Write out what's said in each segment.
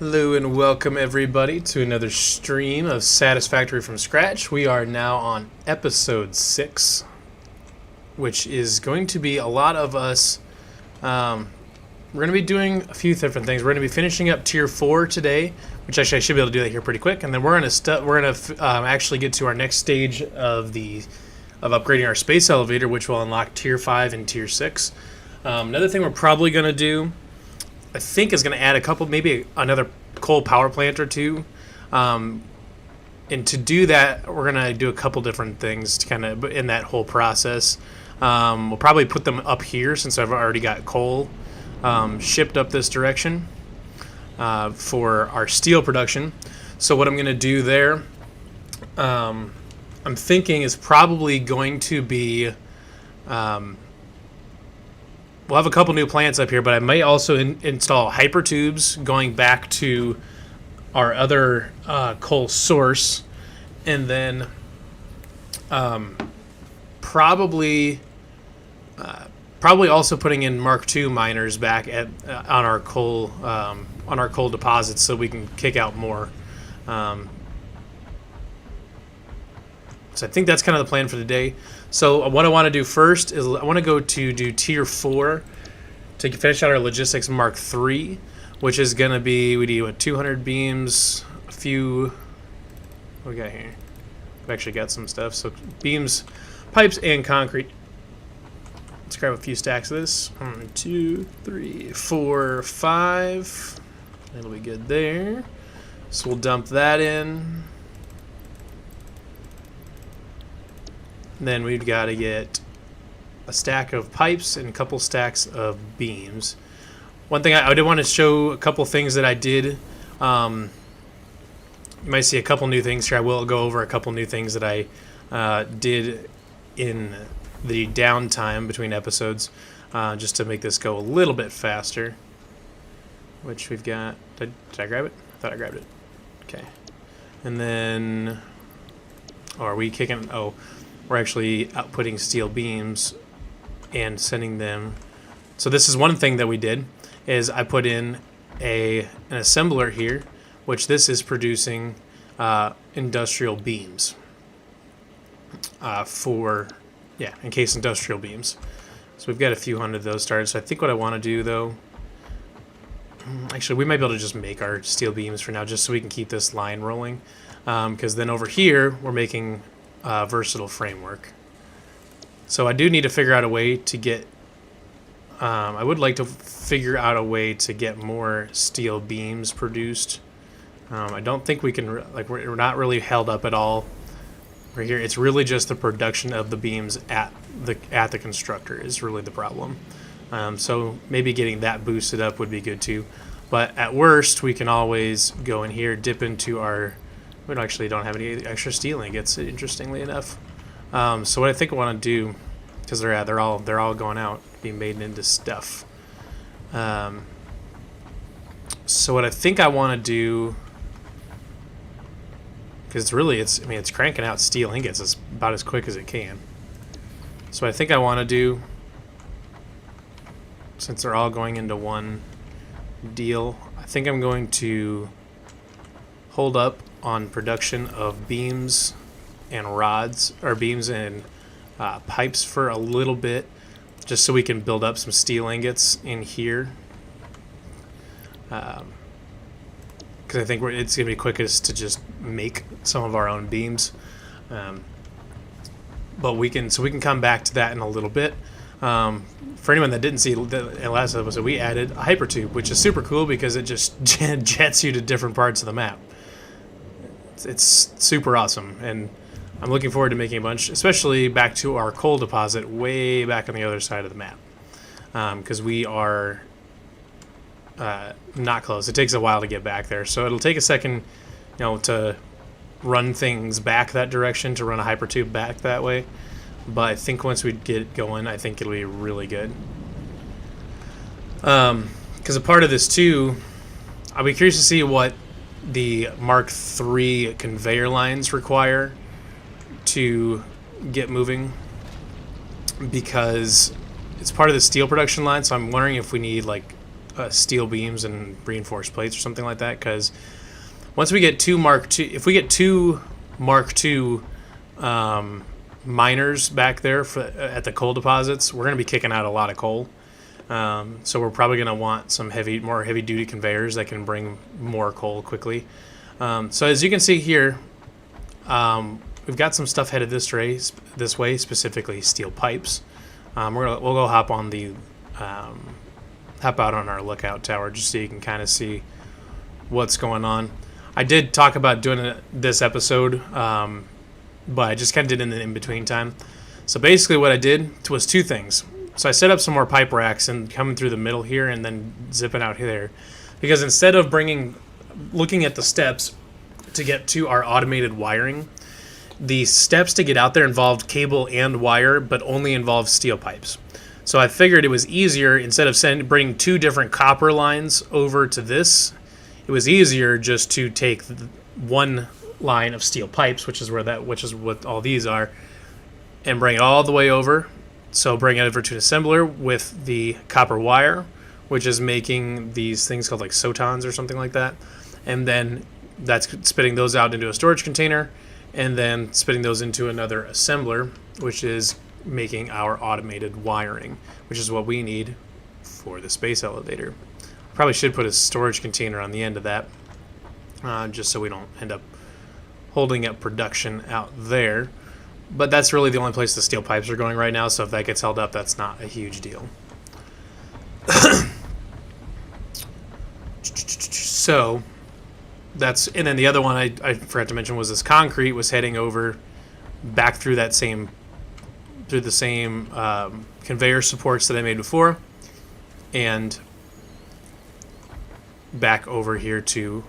Hello and welcome everybody to another stream of Satisfactory from scratch. We are now on episode 6, which is going to be a lot of us. We're going to be doing a few different things. We're going to be finishing up tier 4 today, which actually I should be able to do that here pretty quick, and then we're going to actually get to our next stage of upgrading our space elevator, which will unlock tier 5 and tier 6. Another thing we're probably going to do, I think, is going to add a couple, maybe another coal power plant or two. And to do that, we're going to do a couple different things to kind of in that whole process. We'll probably put them up here since I've already got coal shipped up this direction for our steel production. So what I'm going to do there, I'm thinking is probably going to be... we'll have a couple new plants up here, but I might also install hyper tubes going back to our other coal source, and then probably also putting in Mark II miners back at on our coal deposits so we can kick out more. So I think that's kind of the plan for today. So what I want to do first is I want to go to do tier 4 to finish out our logistics Mark III, which is going to be, we do 200 beams, a few, what we got here? We've actually got some stuff. So beams, pipes, and concrete. Let's grab a few stacks of this. 1, 2, 3, 4, 5. That'll be good there. So we'll dump that in. Then we've got to get a stack of pipes and a couple stacks of beams. One thing I did want to show a couple things that I did. You might see a couple new things here. I will go over a couple new things that I did in the downtime between episodes, just to make this go a little bit faster. Which we've got. Did I grab it? I thought I grabbed it. Okay. And then, are we kicking? Oh. We're actually outputting steel beams and sending them. So this is one thing that we did, is I put in an assembler here, which this is producing industrial beams encased industrial beams. So we've got a few hundred of those started. So I think what I want to do though, actually we might be able to just make our steel beams for now, just so we can keep this line rolling, because then over here we're making versatile framework. So I do need to figure out a way to get I would like to figure out a way to get more steel beams produced. I don't think we can, we're not really held up at all right here. It's really just the production of the beams at the constructor is really the problem. So maybe getting that boosted up would be good too. But at worst, we can always go in here, dip into our... We actually don't have any extra steel ingots, interestingly enough. So what I think I want to do, because they're all going out, being made into stuff. So what I think I want to do, because it's cranking out steel ingots as about as quick as it can. So what I think I want to do, since they're all going into one deal, I think I'm going to hold up on production of beams and rods, or beams and pipes for a little bit, just so we can build up some steel ingots in here, because I think it's going to be quickest to just make some of our own beams, but we can come back to that in a little bit. For anyone that didn't see the last episode, we added a hypertube, which is super cool because it just jets you to different parts of the map. It's super awesome, and I'm looking forward to making a bunch, especially back to our coal deposit way back on the other side of the map, because we are not close. It takes a while to get back there, so it'll take a second, to run things back that direction, to run a hypertube back that way. But I think once we get it going, I think it'll be really good. Because a part of this too, I'll be curious to see what the Mark III conveyor lines require to get moving, because it's part of the steel production line. So I'm wondering if we need steel beams and reinforced plates or something like that. Because once we get two Mark II, if we get two Mark II miners back there at the coal deposits, we're going to be kicking out a lot of coal. So we're probably going to want some more heavy-duty conveyors that can bring more coal quickly. So as you can see here, we've got some stuff headed this way, specifically steel pipes. We'll go hop out on our lookout tower just so you can kind of see what's going on. I did talk about doing it this episode, but I just kind of did it in the in-between time. So basically what I did was two things. So I set up some more pipe racks and coming through the middle here and then zipping out here. Because instead of looking at the steps to get to our automated wiring, the steps to get out there involved cable and wire, but only involved steel pipes. So I figured it was easier, instead of bringing two different copper lines over to this, it was easier just to take one line of steel pipes, which is what all these are, and bring it all the way over. So bring it over to an assembler with the copper wire, which is making these things called like sotons or something like that. And then that's spitting those out into a storage container, and then spitting those into another assembler, which is making our automated wiring, which is what we need for the space elevator. Probably should put a storage container on the end of that, just so we don't end up holding up production out there. But that's really the only place the steel pipes are going right now, so if that gets held up, that's not a huge deal. So and then the other one I forgot to mention was this concrete was heading over back through the same conveyor supports that I made before, and back over here to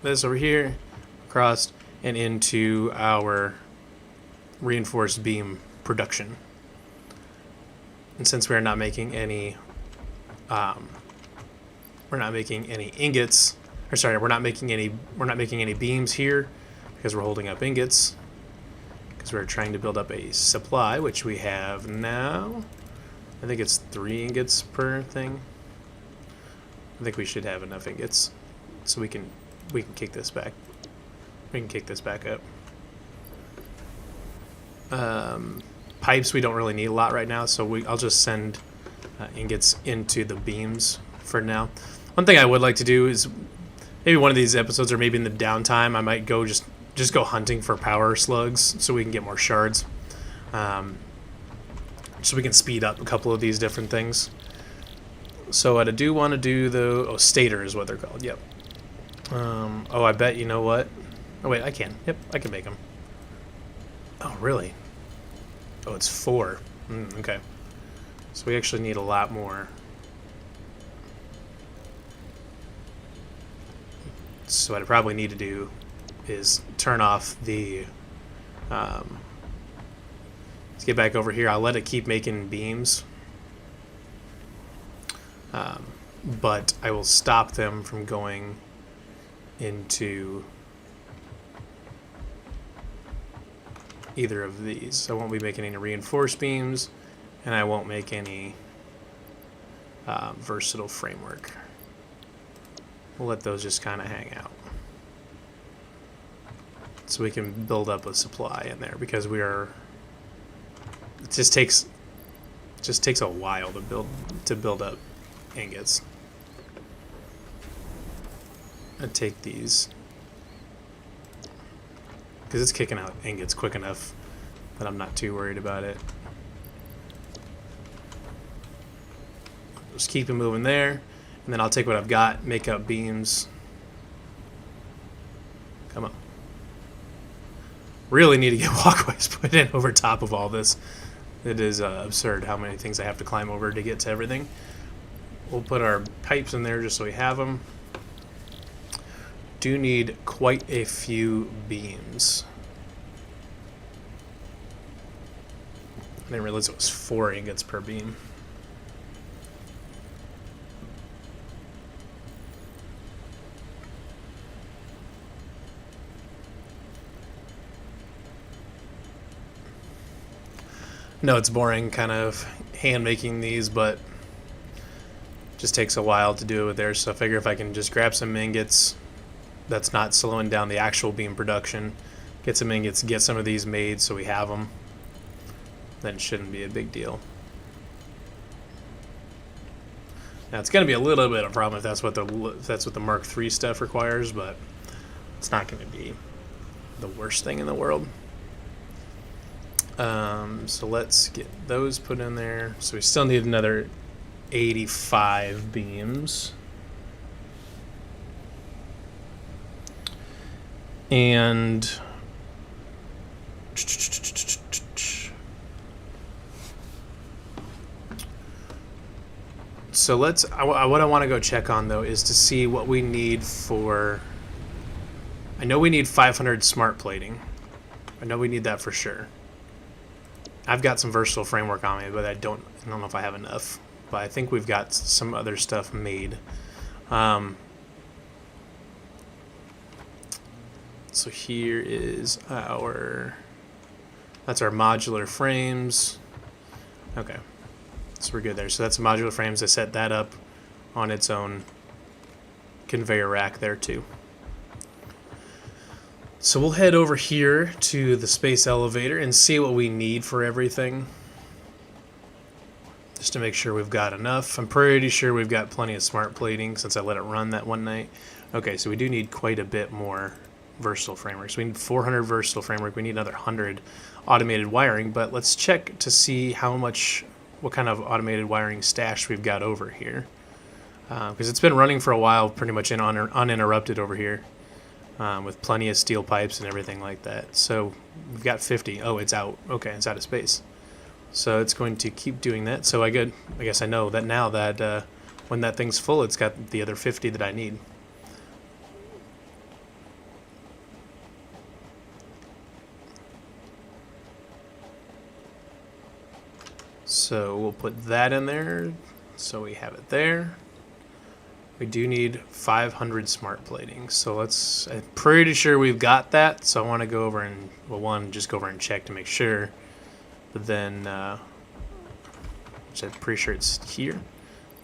this over here, across and into our reinforced beam production. And since we're not making any ingots, or sorry, we're not making any beams here because we're holding up ingots, because we're trying to build up a supply, which we have now. I think it's 3 ingots per thing. I think we should have enough ingots, so we can kick this back. We can kick this back up. Pipes we don't really need a lot right now, so I'll just send ingots into the beams for now. One thing I would like to do is maybe one of these episodes, or maybe in the downtime, I might go just go hunting for power slugs so we can get more shards. So we can speed up a couple of these different things. So what I do want to do though, stator is what they're called. Yep. I bet you know what? Oh wait, I can. Yep, I can make them. Oh really? Oh, it's 4. Okay. So we actually need a lot more. So what I probably need to do is turn off the let's get back over here. I'll let it keep making beams, but I will stop them from going into either of these. I won't be making any reinforced beams, and I won't make any versatile framework. We'll let those just kind of hang out, so we can build up a supply in there, because it just takes a while to build up ingots. I take these because it's kicking out ingots quick enough that I'm not too worried about it. Just keep it moving there, and then I'll take what I've got, make up beams. Come on. Really need to get walkways put in over top of all this. It is absurd how many things I have to climb over to get to everything. We'll put our pipes in there just so we have them. Do need quite a few beams. I didn't realize it was 4 ingots per beam. No, it's boring kind of hand making these, but Just takes a while to do it there, so I figure if I can just grab some ingots, that's not slowing down the actual beam production. Get some ingots, get some of these made so we have them. Then it shouldn't be a big deal. Now it's going to be a little bit of a problem if that's what the Mark III stuff requires, but it's not going to be the worst thing in the world. So let's get those put in there. So we still need another 85 beams. And so what I want to go check on though is to see what we need for. I know we need 500 smart plating. I know we need that for sure. I've got some versatile framework on me, but I don't know if I have enough. But I think we've got some other stuff made. So here is that's our modular frames. Okay, so we're good there. So that's modular frames. I set that up on its own conveyor rack there too. So we'll head over here to the space elevator and see what we need for everything. Just to make sure we've got enough. I'm pretty sure we've got plenty of smart plating since I let it run that one night. Okay, so we do need quite a bit more versatile frameworks. We need 400 versatile framework. We need another 100 automated wiring, but let's check to see what kind of automated wiring stash we've got over here. Because it's been running for a while pretty much uninterrupted over here. With plenty of steel pipes and everything like that. So we've got 50. Oh, it's out. Okay, it's out of space. So it's going to keep doing that. So I guess I know that now that when that thing's full, it's got the other 50 that I need. So we'll put that in there. So we have it there. We do need 500 smart plating, so I'm pretty sure we've got that, so I want to go over and, well, just go over and check to make sure, but then, which I'm pretty sure it's here.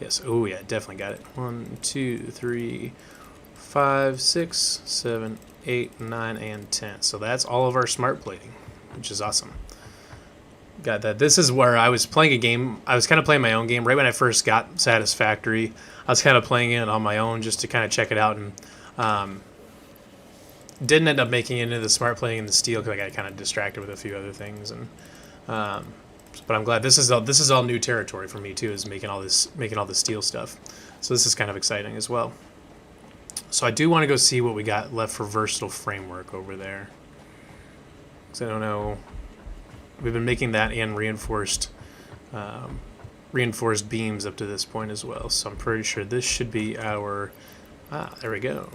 Yes, oh yeah, definitely got it. 1, 2, 3, 5, 6, 7, 8, 9, and 10. So that's all of our smart plating, which is awesome. Got that. This is where I was playing a game. I was kind of playing my own game right when I first got Satisfactory. I was kind of playing it on my own just to kind of check it out, and didn't end up making it into the smart plating and the steel because I got kind of distracted with a few other things. And but I'm glad this is all new territory for me too, is making all this steel stuff. So this is kind of exciting as well. So I do want to go see what we got left for versatile framework over there, because I don't know. We've been making that and reinforced beams up to this point as well. So I'm pretty sure this should be our... there we go.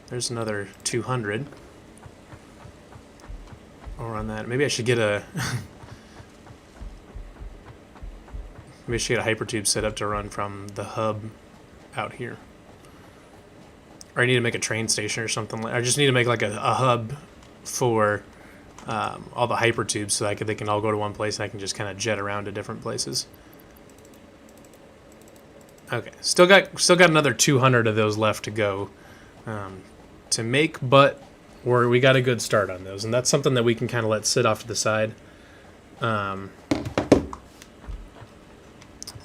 There's another 200. I'll run that. Maybe I should get a... maybe I should get a hypertube set up to run from the hub out here. Or I need to make a train station or something. I just need to make like a hub for... all the hypertubes, so that they can all go to one place and I can just kind of jet around to different places. Okay, still got another 200 of those left to go to make, but we got a good start on those, and that's something that we can kind of let sit off to the side.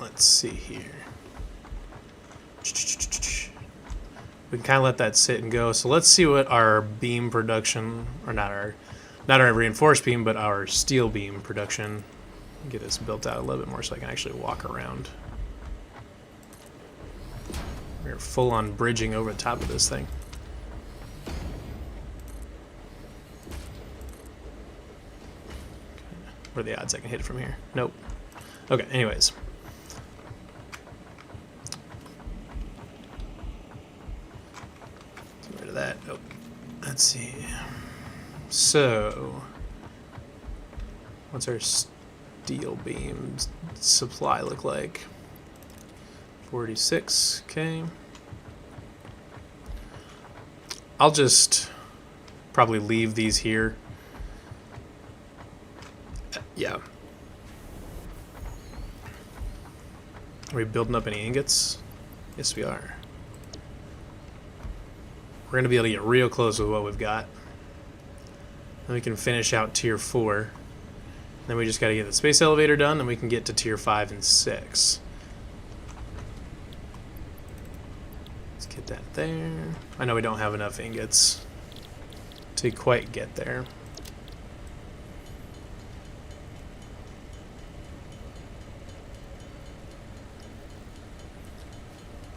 Let's see here. We can kind of let that sit and go. So let's see what our beam production, or not our reinforced beam, but our steel beam production. Get this built out a little bit more so I can actually walk around. We're full on bridging over the top of this thing. What are the odds I can hit it from here? Nope. Okay, anyways. Get rid of that. Oh, let's see. So, what's our steel beam supply look like? 46, okay. I'll just probably leave these here. Yeah. Are we building up any ingots? Yes, we are. We're going to be able to get real close with what we've got. Then we can finish out tier 4. Then we just got to get the space elevator done, and we can get to tier 5 and 6. Let's get that there. I know we don't have enough ingots to quite get there.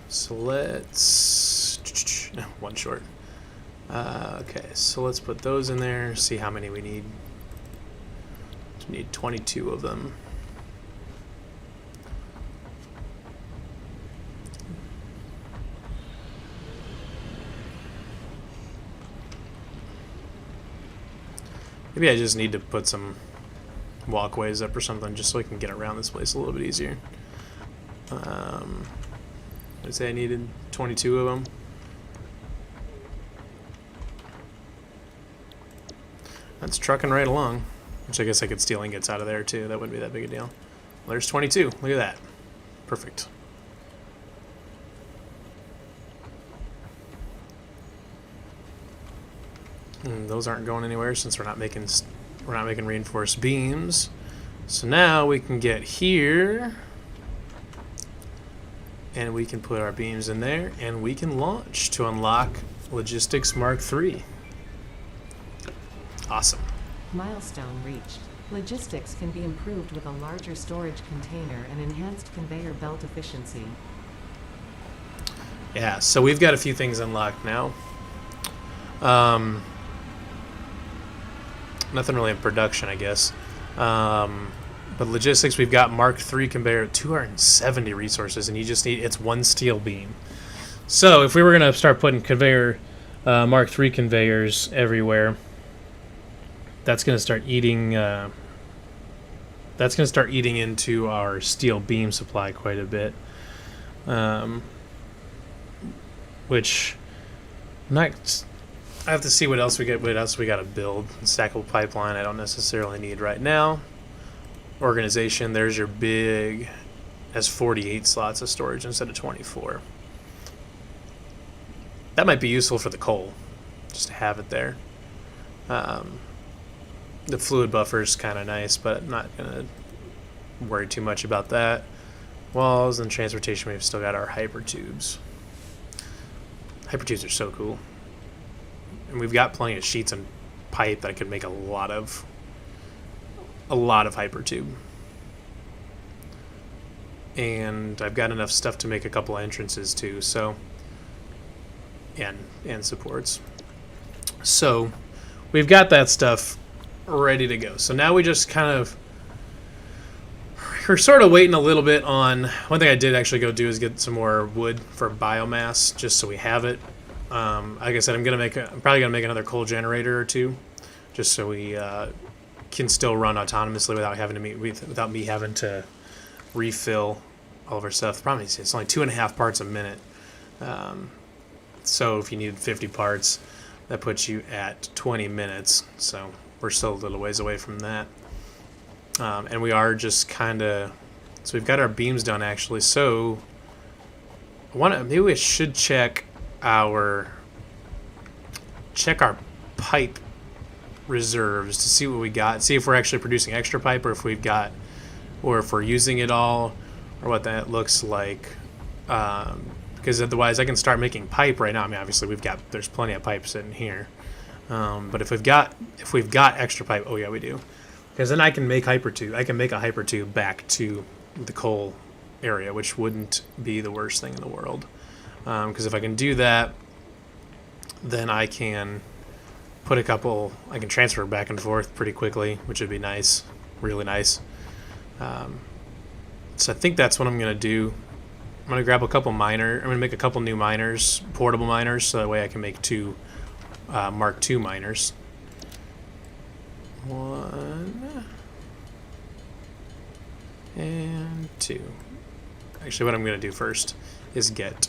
So let's... no, one short. Okay, so let's put those in there, see how many we need. We need 22 of them. Maybe I just need to put some walkways up or something just so I can get around this place a little bit easier. I'd say I needed 22 of them. That's trucking right along. Which I guess I could steal ingots out of there too. That wouldn't be that big a deal. Well, there's 22. Look at that. Perfect. And those aren't going anywhere since we're not making reinforced beams. So now we can get here. And we can put our beams in there, and we can launch to unlock Logistics Mark III. Awesome. Milestone reached. Logistics can be improved with a larger storage container and enhanced conveyor belt efficiency. Yeah, so we've got a few things unlocked now. Nothing really in production, I guess. But logistics, we've got Mark III conveyor, 270 resources, and you just need, it's one steel beam. So if we were going to start putting conveyor, Mark III conveyors everywhere, that's going to start eating, into our steel beam supply quite a bit. Which, I have to see what else we got to build. Stackable pipeline, I don't necessarily need right now. Organization, there's your big, has 48 slots of storage instead of 24. That might be useful for the coal, just to have it there. The fluid buffer is kind of nice, but I'm not going to worry too much about that. Walls and transportation, we've still got our hypertubes. Hypertubes are so cool. And we've got plenty of sheets and pipe that I could make a lot of hypertube. And I've got enough stuff to make a couple entrances too, so and supports. So we've got that stuff ready to go. So now we just we're sort of waiting a little bit on, one thing I did actually go do is get some more wood for biomass, just so we have it. Like I said, I'm probably gonna make another coal generator or two, just so we can still run autonomously without me having to refill all of our stuff. The problem is it's only 2.5 parts a minute. So if you need 50 parts, that puts you at 20 minutes. So we're still a little ways away from that. And we are just so we've got our beams done actually. So maybe we should check our pipe reserves to see what we got, see if we're actually producing extra pipe, or if we're using it all, or what that looks like. Because otherwise I can start making pipe right now. I mean, obviously there's plenty of pipe sitting here, but if we've got extra pipe, oh yeah, we do, because then I can make hypertube. I can make a hypertube back to the coal area, which wouldn't be the worst thing in the world, because if I can do that, then I can I can transfer back and forth pretty quickly, which would be nice, really nice. So I think that's what I'm going to do. I'm going to grab I'm going to make a couple new miners, portable miners, so that way I can make 2 Mark II miners. 1 and 2. Actually, what I'm going to do first is get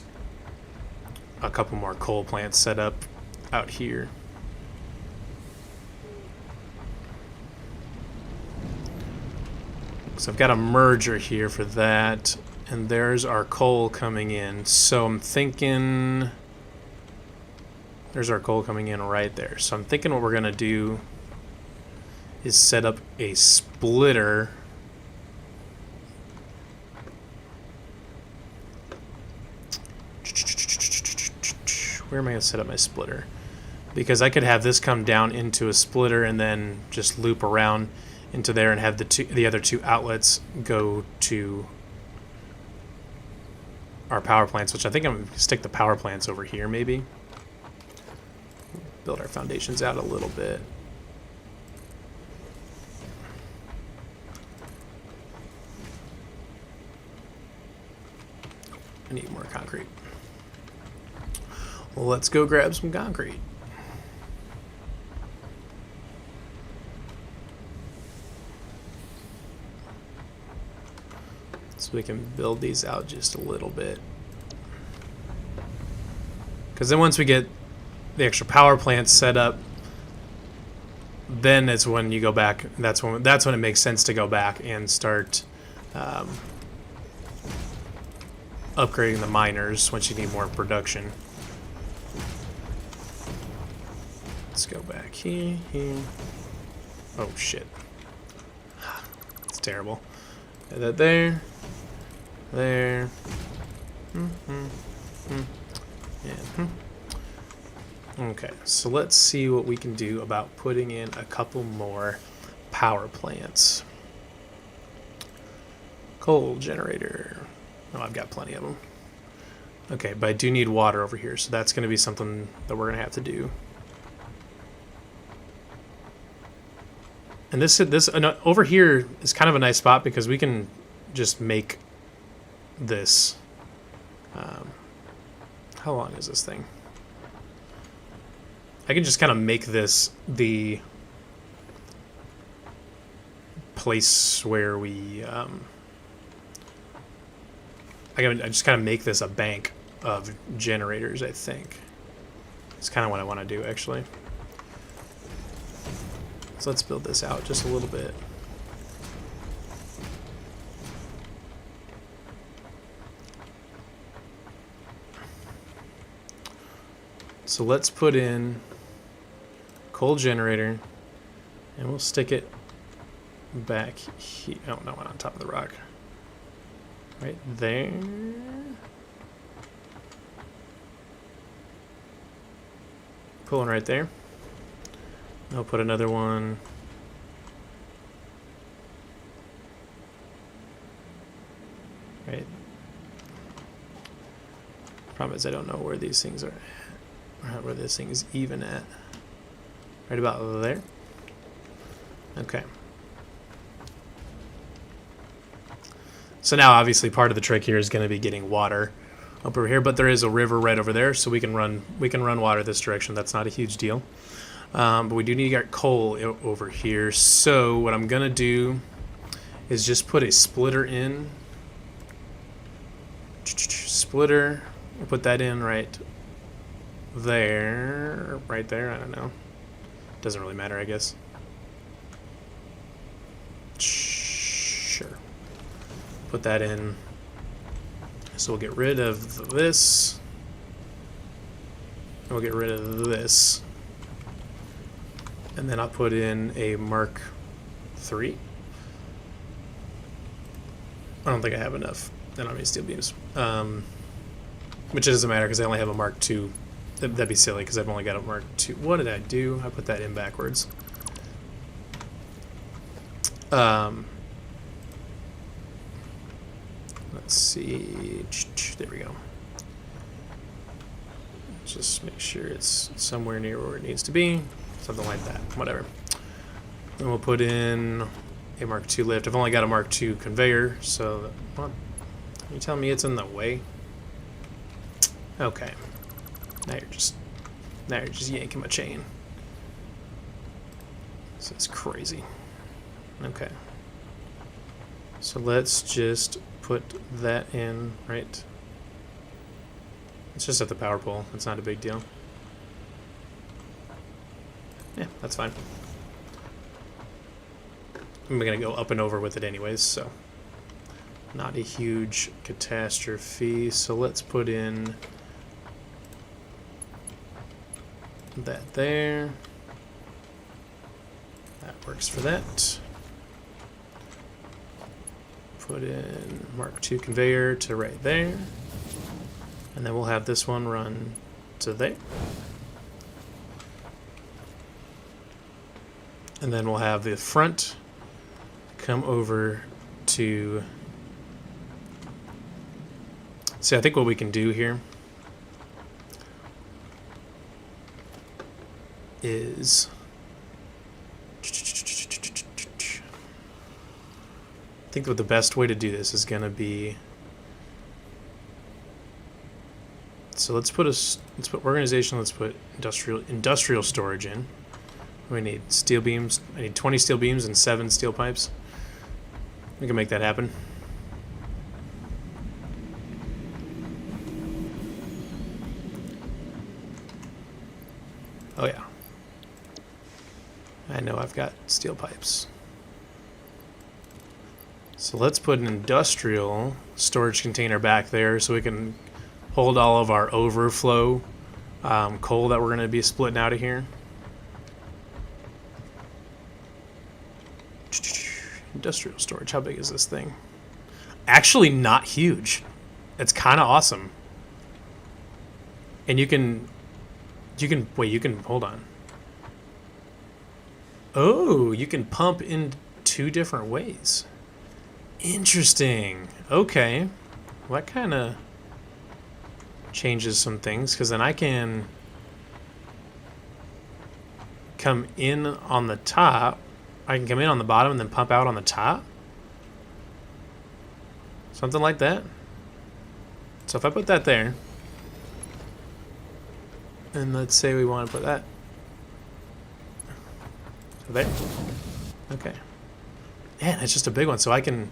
a couple more coal plants set up out here. So I've got a merger here for that. And there's our coal coming in. So I'm thinking... There's our coal coming in right there. So I'm thinking what we're going to do is set up a splitter. Where am I going to set up my splitter? Because I could have this come down into a splitter and then just loop around into there and have the other two outlets go to our power plants, which I think I'm going to stick the power plants over here maybe. Build our foundations out a little bit. I need more concrete. Well, let's go grab some concrete. So we can build these out just a little bit. Because then once we get the extra power plants set up, then it's when you go back. That's when it makes sense to go back and start upgrading the miners once you need more production. Let's go back here. Oh shit, it's terrible. Add that there. Okay, so let's see what we can do about putting in a couple more power plants. Coal generator. Oh, I've got plenty of them. Okay, but I do need water over here, so that's going to be something that we're going to have to do. And this over here is kind of a nice spot because we can just make this. How long is this thing? I can just kind of make this the place where we. I just kind of make this a bank of generators, I think. It's kind of what I want to do, actually. So let's build this out just a little bit. So let's put in coal generator, and we'll stick it back here. Oh, no, on top of the rock. Right there. Pull one right there. I'll put another one. Right. Problem is I don't know where these things are at, or where this thing is even at. Right about there. Okay. So now obviously part of the trick here is going to be getting water up over here, but there is a river right over there, so we can run water this direction. That's not a huge deal. But we do need to get coal over here. So what I'm gonna do is just put a splitter in. Splitter. We'll put that in right there. Right there. I don't know. Doesn't really matter, I guess. Sure. Put that in. So we'll get rid of this. And we'll get rid of this. And then I'll put in a Mark III. I don't think I have enough. I don't have any steel beams. Which doesn't matter because I only have a Mark II. That'd be silly because I've only got a Mark II. What did I do? I put that in backwards. Let's see. There we go. Just make sure it's somewhere near where it needs to be. Something like that. Whatever. Then we'll put in a Mark II lift. I've only got a Mark II conveyor, so... What? You telling me it's in the way? Okay. Now you're just yanking my chain. This is crazy. Okay. So let's just put that in, right? It's just at the power pole. It's not a big deal. Yeah, that's fine. I'm gonna go up and over with it anyways, so Not a huge catastrophe. So let's put in that there. That works for that. Put in Mark II conveyor to right there. And then we'll have this one run to there. And then we'll have the front come over to... See, I think what we can do here is... I think that the best way to do this is going to be... So let's put organization, let's put industrial storage in. We need steel beams. I need 20 steel beams and 7 steel pipes. We can make that happen. Oh yeah. I know I've got steel pipes. So let's put an industrial storage container back there so we can hold all of our overflow coal that we're going to be splitting out of here. Industrial storage, how big is this thing? Actually not huge. It's kind of awesome. And you can hold on. Oh, you can pump in 2 different ways. Interesting. Okay. Well, that kind of changes some things, because then I can come in on the top. I can come in on the bottom and then pump out on the top. Something like that. So if I put that there, and let's say we want to put that there. Okay. Man, it's just a big one, so I can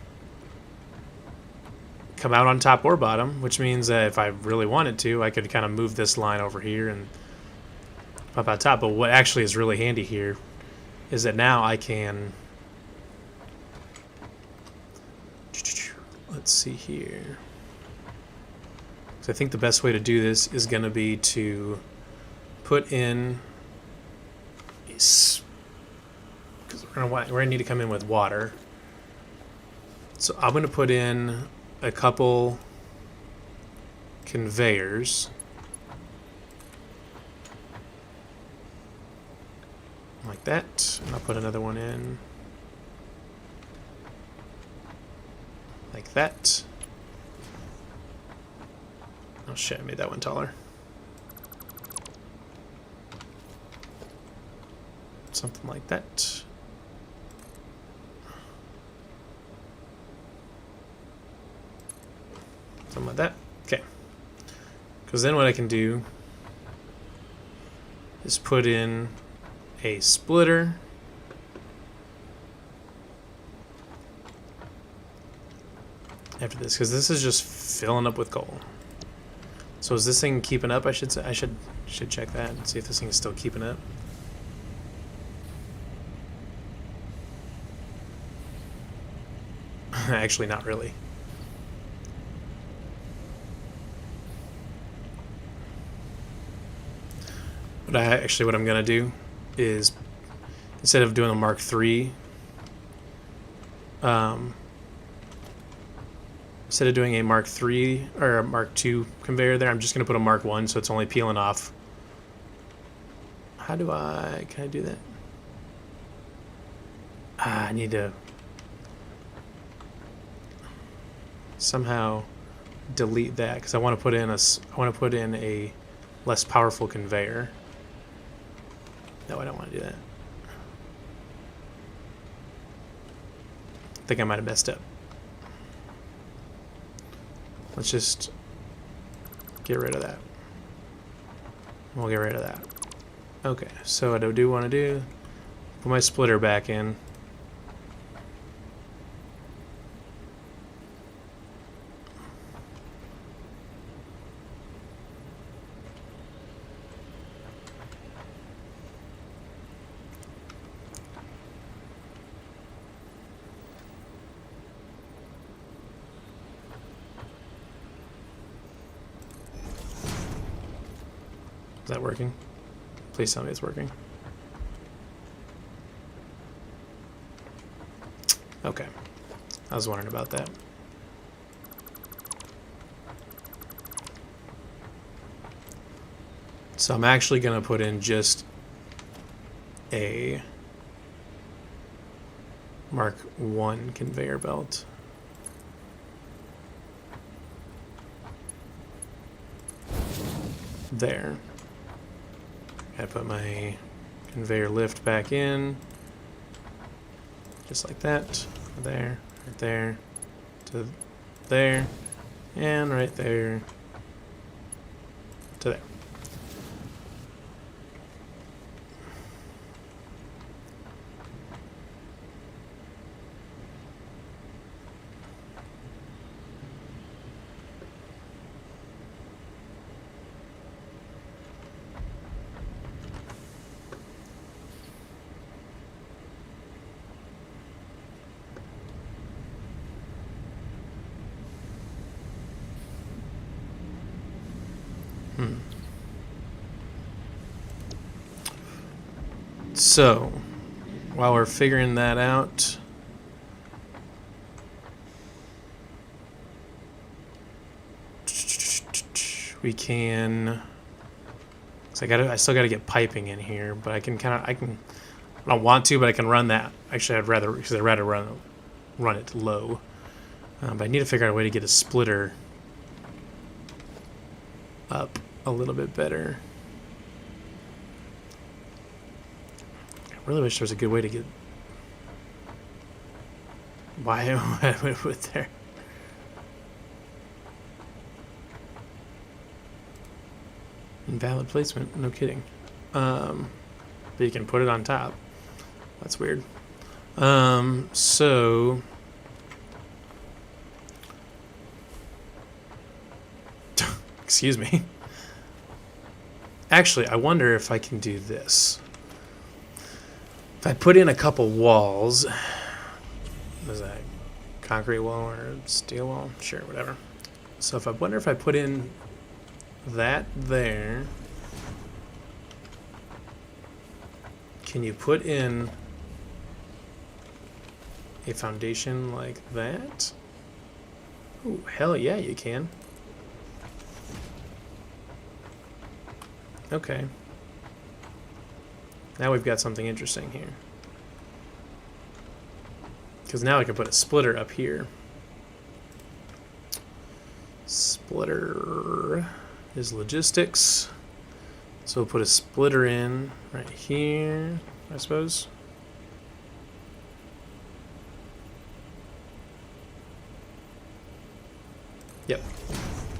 come out on top or bottom, which means that if I really wanted to, I could kind of move this line over here and pump out top. But what actually is really handy here is that now I can... Let's see here. So I think the best way to do this is going to be to put in... Because we're going to need to come in with water. So I'm going to put in a couple conveyors. Like that. And I'll put another one in. Like that. Oh shit, I made that one taller. Something like that. Something like that. Okay. Because then what I can do is put in a splitter. After this, because this is just filling up with coal. So is this thing keeping up? I should say. I should check that and see if this thing is still keeping up. Actually, not really. But what I'm gonna do is, instead of doing a Mark III, instead of doing a Mark III or a Mark II conveyor there, I'm just gonna put a Mark I, so it's only peeling off. Can I do that? I need to somehow delete that because I want to put in a less powerful conveyor. No, I don't want to do that. I think I might have messed up. Let's just get rid of that. We'll get rid of that. Okay, so what I do want to do, put my splitter back in. Is that working? Please tell me it's working. Okay. I was wondering about that. So I'm actually going to put in just a Mark 1 conveyor belt. There. Gotta put my conveyor lift back in. Just like that. There, right there, to there, and right there, to there. So, while we're figuring that out, we can. So I still got to get piping in here, but I don't want to, but I can run that. Actually, I'd rather run it low. But I need to figure out a way to get a splitter up a little bit better. I really wish there was a good way to get. Why am I put there? Invalid placement. No kidding. But you can put it on top. That's weird. So. Excuse me. Actually, I wonder if I can do this. If I put in a couple walls, is that concrete wall or steel wall? Sure, whatever. So I wonder if I put in that there, can you put in a foundation like that? Oh, hell yeah, you can. Okay. Now we've got something interesting here. Because now I can put a splitter up here. Splitter is logistics. So we'll put a splitter in right here, I suppose. Yep.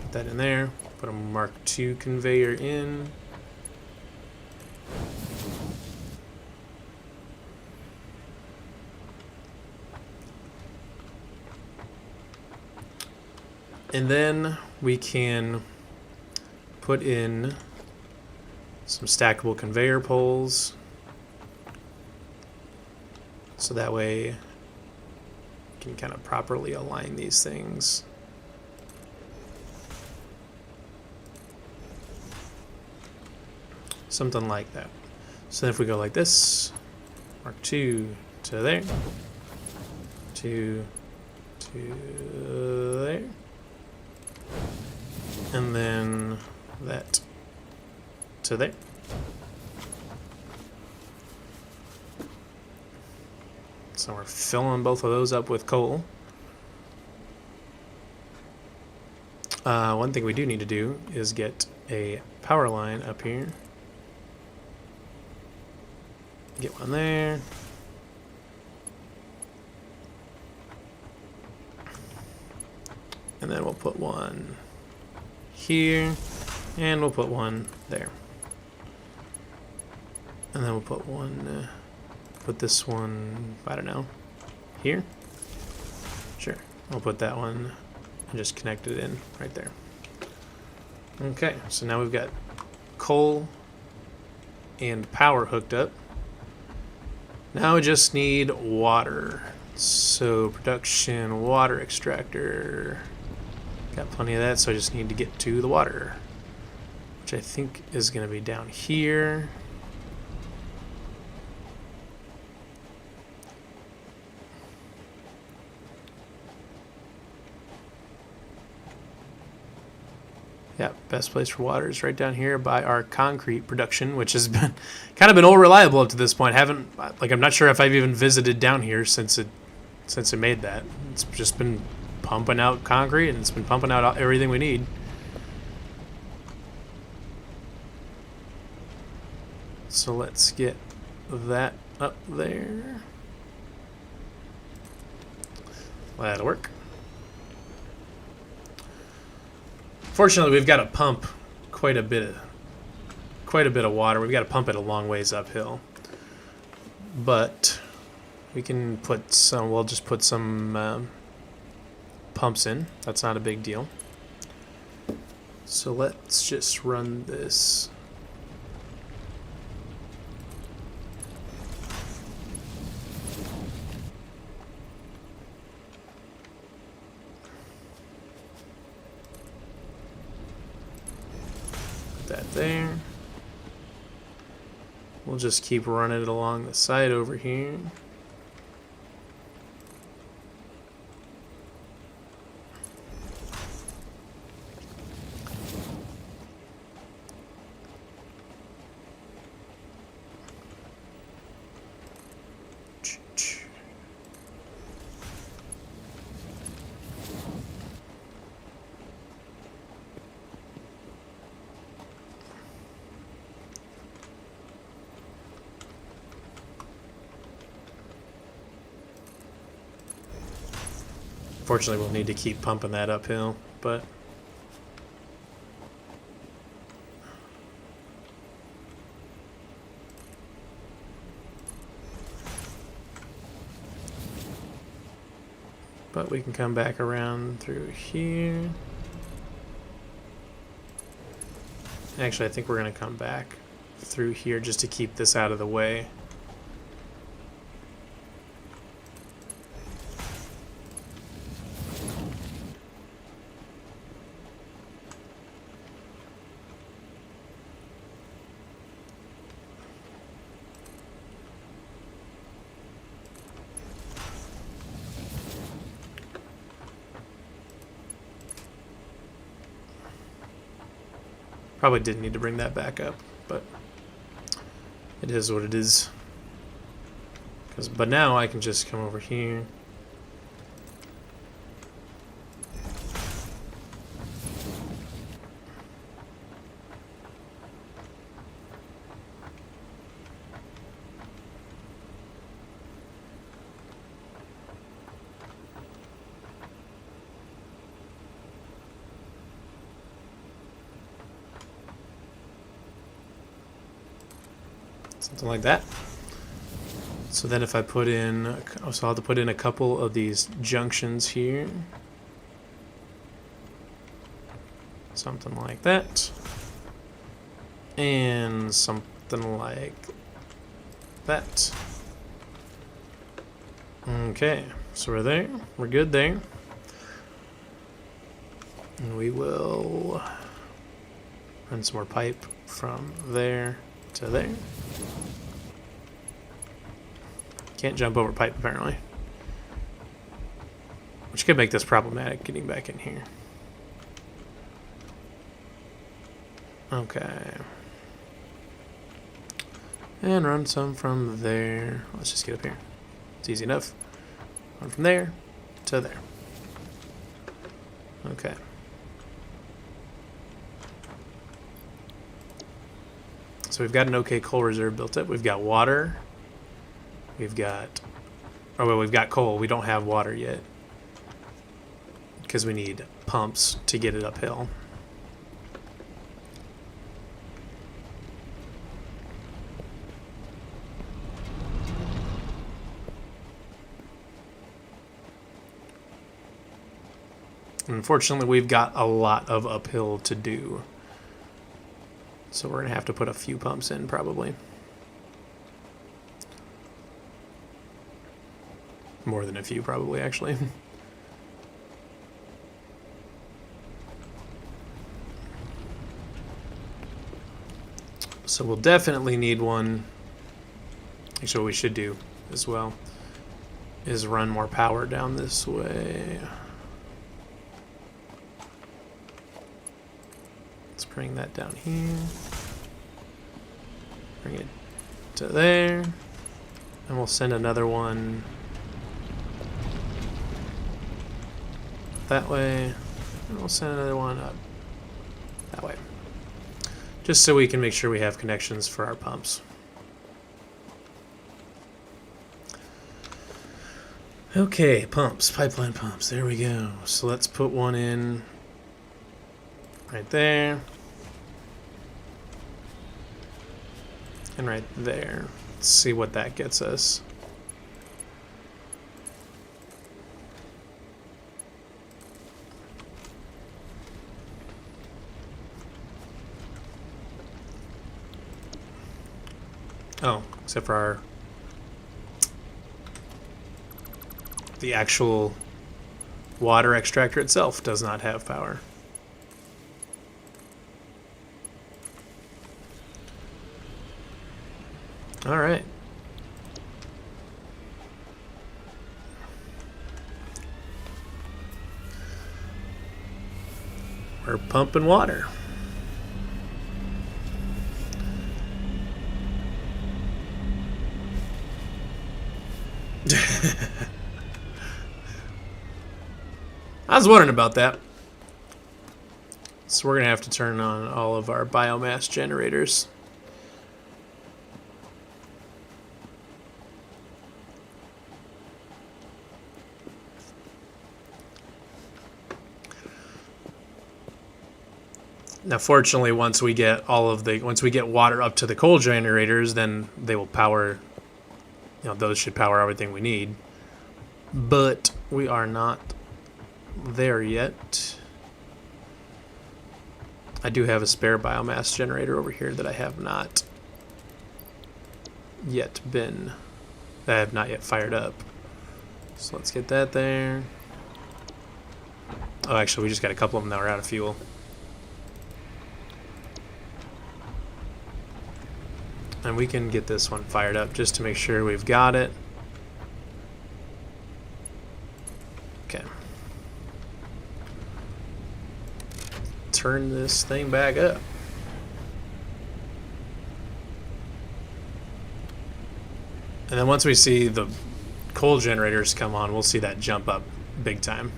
Put that in there. Put a Mark II conveyor in. And then we can put in some stackable conveyor poles. So that way you can kind of properly align these things. Something like that. So then if we go like this, Mark II to there, to there, and then that to there. So we're filling both of those up with coal. One thing we do need to do is get a power line up here. Get one there. And then we'll put one here, and we'll put one there. And then we'll put one, put this one, I don't know, here? Sure, we'll put that one and just connect it in right there. Okay, so now we've got coal and power hooked up. Now we just need water. So production water extractor. Got plenty of that, so I just need to get to the water, which which I think is going to be down here. Yeah, best place for water is right down here by our concrete production, which has been kind of been unreliable up to this point. I'm not sure if I've even visited down here since it made that. It's just been pumping out concrete, and it's been pumping out everything we need. So let's get that up there. That'll work. Fortunately, we've got to pump quite a bit of water. We've got to pump it a long ways uphill. But we can put some. We'll just put some pumps in. That's not a big deal. So let's just run this. That there. We'll just keep running it along the side over here. Fortunately, we'll need to keep pumping that uphill, but we can come back around through here. Actually, I think we're going to come back through here just to keep this out of the way. Probably didn't need to bring that back up, but it is what it is. But now I can just come over here. Something like that. So then if I put in, so I'll have to put in a couple of these junctions here. Something like that. And something like that. Okay, so we're there. We're good there. And we will run some more pipe from there to there. Can't jump over pipe apparently, which could make this problematic getting back in here. Okay, and run some from there. Let's just get up here. It's easy enough. Run from there to there. Okay. So we've got an okay coal reserve built up. We've got water. We've got coal. We don't have water yet because we need pumps to get it uphill. Unfortunately, we've got a lot of uphill to do. So we're going to have to put a few pumps in probably. More than a few probably actually. So we'll definitely need one. Actually, what we should do as well is run more power down this way. Let's bring that down here. Bring it to there. And we'll send another one that way. And we'll send another one up that way. Just so we can make sure we have connections for our pumps. Okay, pumps, pipeline pumps, there we go. So let's put one in right there. And right there. Let's see what that gets us. Oh, except for the actual water extractor itself does not have power. All right. We're pumping water. I was wondering about that. So we're going to have to turn on all of our biomass generators. Now, fortunately, once we get water up to the coal generators, then they will power. Those should power everything we need. But we are not there yet. I do have a spare biomass generator over here that I have not yet fired up. So let's get that there. Oh, actually, we just got a couple of them that are out of fuel. And we can get this one fired up just to make sure we've got it. Okay. Turn this thing back up. And then once we see the coal generators come on, we'll see that jump up big time.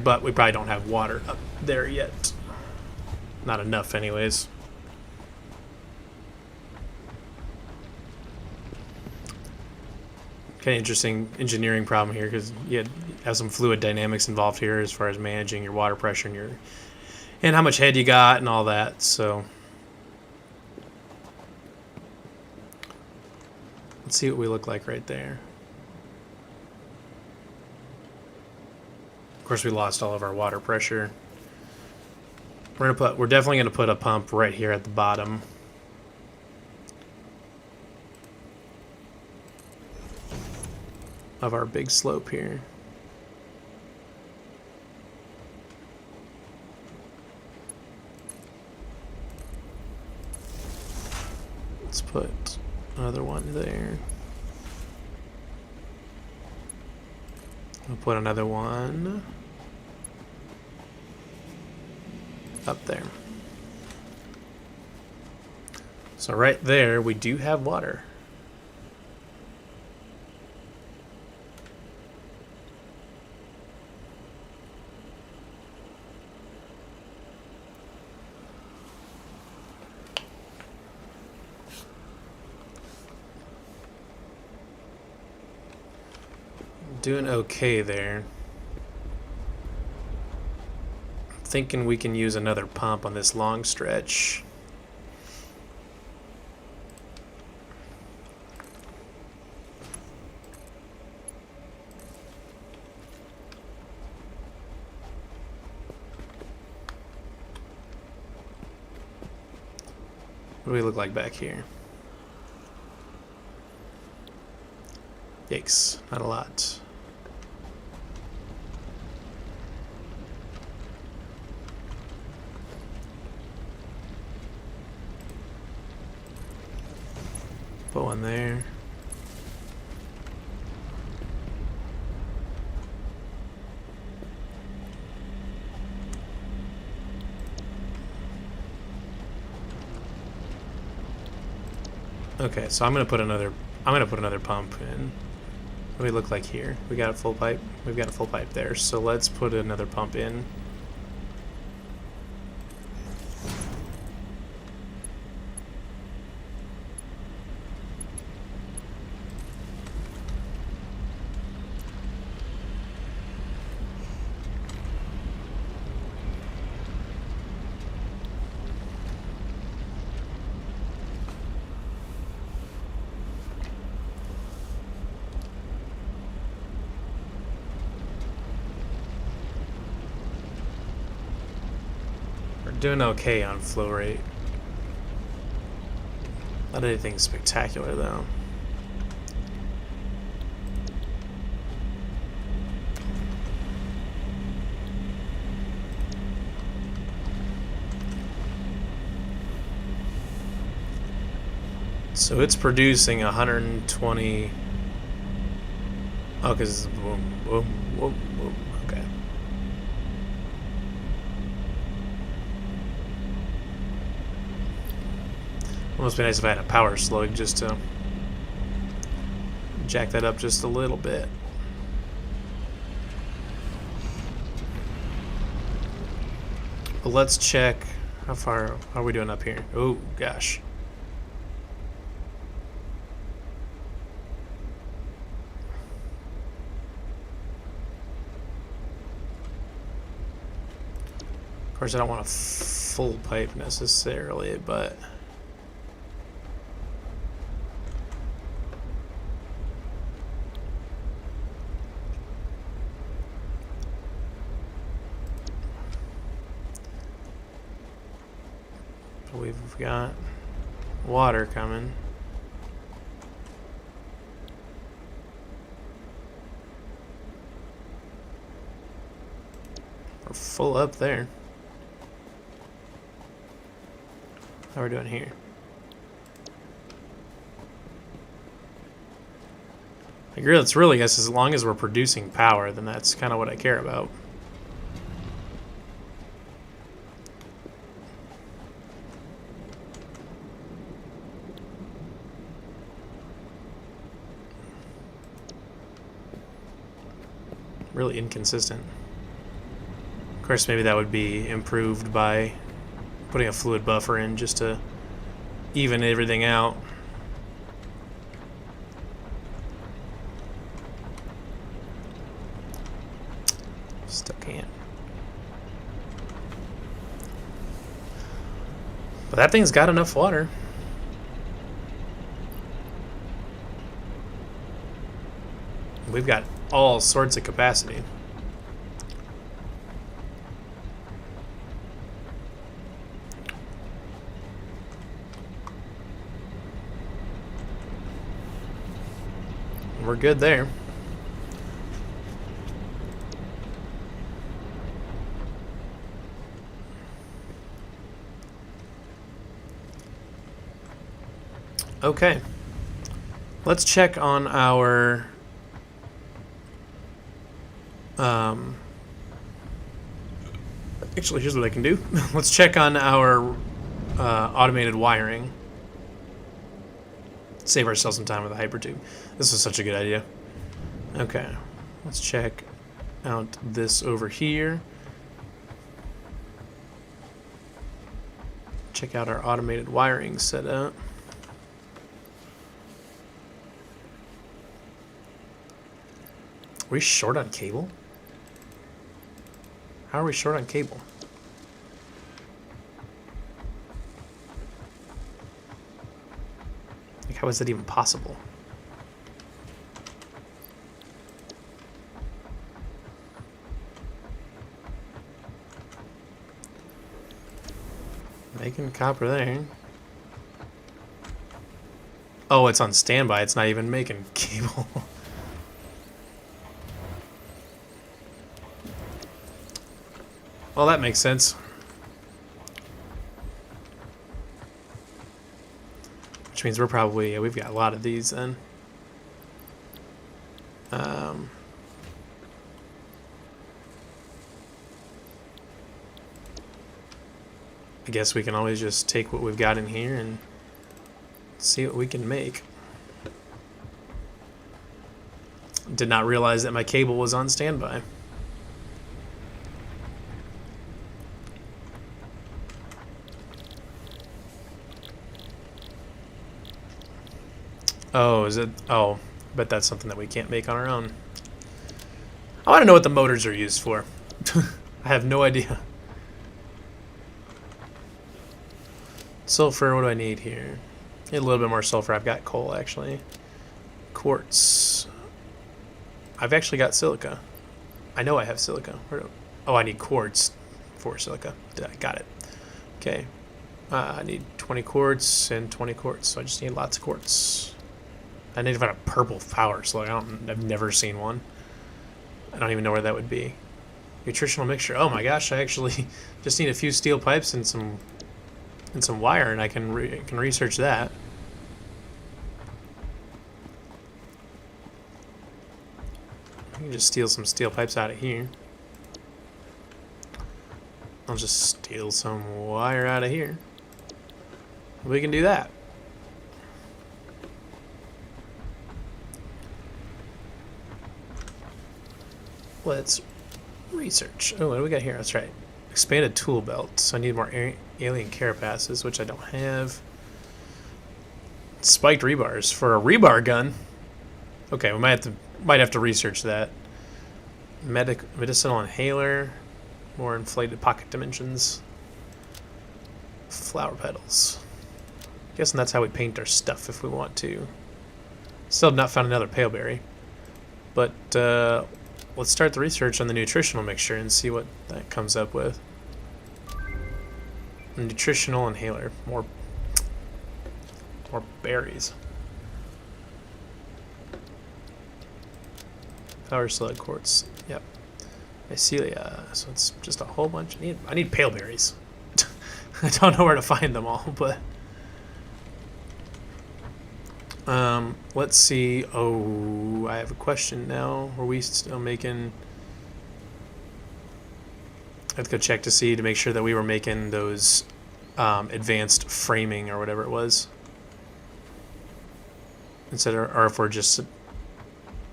But we probably don't have water up there yet. Not enough anyways. Kind of interesting engineering problem here because you have some fluid dynamics involved here as far as managing your water pressure and how much head you got and all that. So let's see what we look like right there. Of course, we lost all of our water pressure. We're definitely gonna put a pump right here at the bottom. Of our big slope here. Let's put another one there. We'll put another one up there. So right there, we do have water. Doing okay there. Thinking we can use another pump on this long stretch. What do we look like back here? Yikes, not a lot. Put one there. Okay, so I'm gonna put another pump in. What do we look like here? We got a full pipe. We've got a full pipe there. So let's put another pump in. Doing okay on flow rate. Not anything spectacular though. So it's producing 120. Oh, because okay. Must be nice if I had a power slug just to jack that up just a little bit. But let's check how far are we doing up here. Oh gosh. Of course, I don't want a full pipe necessarily, but we've got water coming. We're full up there. How are we doing here? Like, really, it's really, I guess, as long as we're producing power, then that's kind of what I care about. Really inconsistent. Of course, maybe that would be improved by putting a fluid buffer in just to even everything out. Still can't. But that thing's got enough water. We've got all sorts of capacity. We're good there. Okay. Let's check on our actually, here's what I can do. Let's check on our automated wiring. Save ourselves some time with a hypertube. This is such a good idea. Okay, let's check out this over here. Check out our automated wiring setup. Are we short on cable? How are we short on cable? Like, how is that even possible? Making copper there. Oh, it's on standby. It's not even making cable. Well, that makes sense. Which means we're probably, yeah, we've got a lot of these then. I guess we can always just take what we've got in here and see what we can make. Did not realize that my cable was on standby. Oh, is it? Oh, but that's something that we can't make on our own. I want to know what the motors are used for. I have no idea. Sulfur, what do I need here? Need a little bit more sulfur. I've got coal, actually. Quartz. I've actually got silica. I know I have silica. Oh, I need quartz for silica. Got it. Okay. I need 20 quartz and 20 quartz, so I just need lots of quartz. I need to find a purple power slug. I've never seen one. I don't even know where that would be. Nutritional mixture. Oh my gosh, I actually just need a few steel pipes and some wire, and I can research that. I can just steal some steel pipes out of here. I'll just steal some wire out of here. We can do that. Let's research. Oh, what do we got here? That's right. Expanded tool belt. So I need more alien carapasses, which I don't have. Spiked rebars for a rebar gun. Okay, we might have to research that. Medicinal inhaler. More inflated pocket dimensions. Flower petals. Guessing that's how we paint our stuff if we want to. Still have not found another paleberry. But let's start the research on the nutritional mixture and see what that comes up with. Nutritional inhaler. More berries. Power slug quartz. Yep. Mycelia. So it's just a whole bunch. I need paleberries. I don't know where to find them all, but let's see. Oh, I have a question now. Are we still making? I have to go check to make sure that we were making those advanced framing or whatever it was. Instead of, or if we're just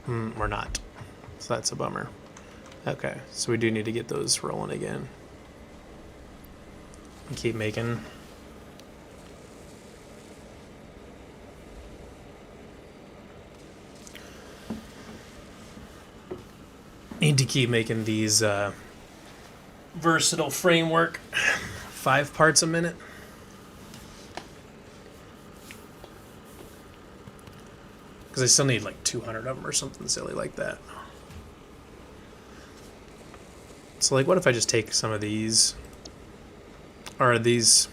we're not. So that's a bummer. Okay, so we do need to get those rolling again. And keep making. Need to keep making these versatile framework 5 parts a minute. Because I still need like 200 of them or something silly like that. So like, what if I just take some of these? Or these?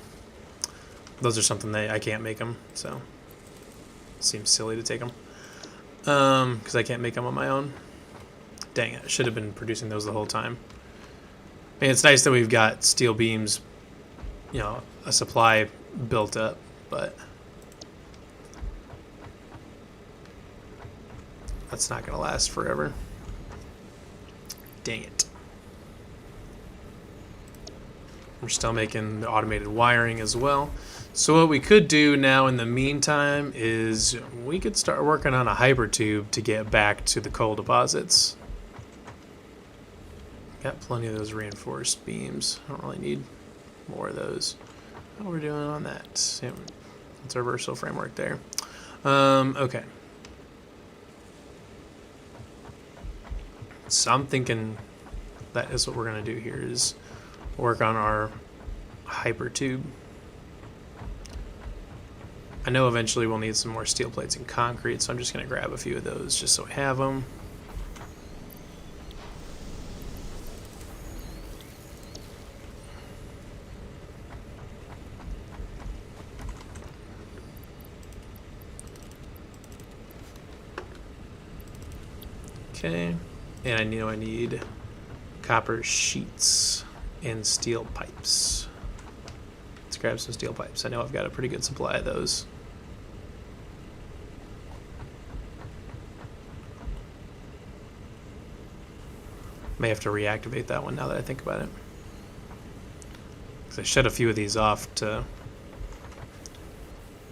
Those are something that I can't make them, so seems silly to take them. Because I can't make them on my own. Dang it, I should have been producing those the whole time. I mean, it's nice that we've got steel beams, you know, a supply built up, but that's not going to last forever. Dang it. We're still making the automated wiring as well. So what we could do now in the meantime is we could start working on a hypertube to get back to the coal deposits. Got plenty of those reinforced beams. I don't really need more of those. How are we doing on that? Yeah, it's our versatile framework there. Okay. So I'm thinking that is what we're going to do here is work on our hypertube. I know eventually we'll need some more steel plates and concrete, so I'm just going to grab a few of those just so we have them. Okay, and I know I need copper sheets and steel pipes. Let's grab some steel pipes. I know I've got a pretty good supply of those. May have to reactivate that one now that I think about it. Because I shut a few of these off to...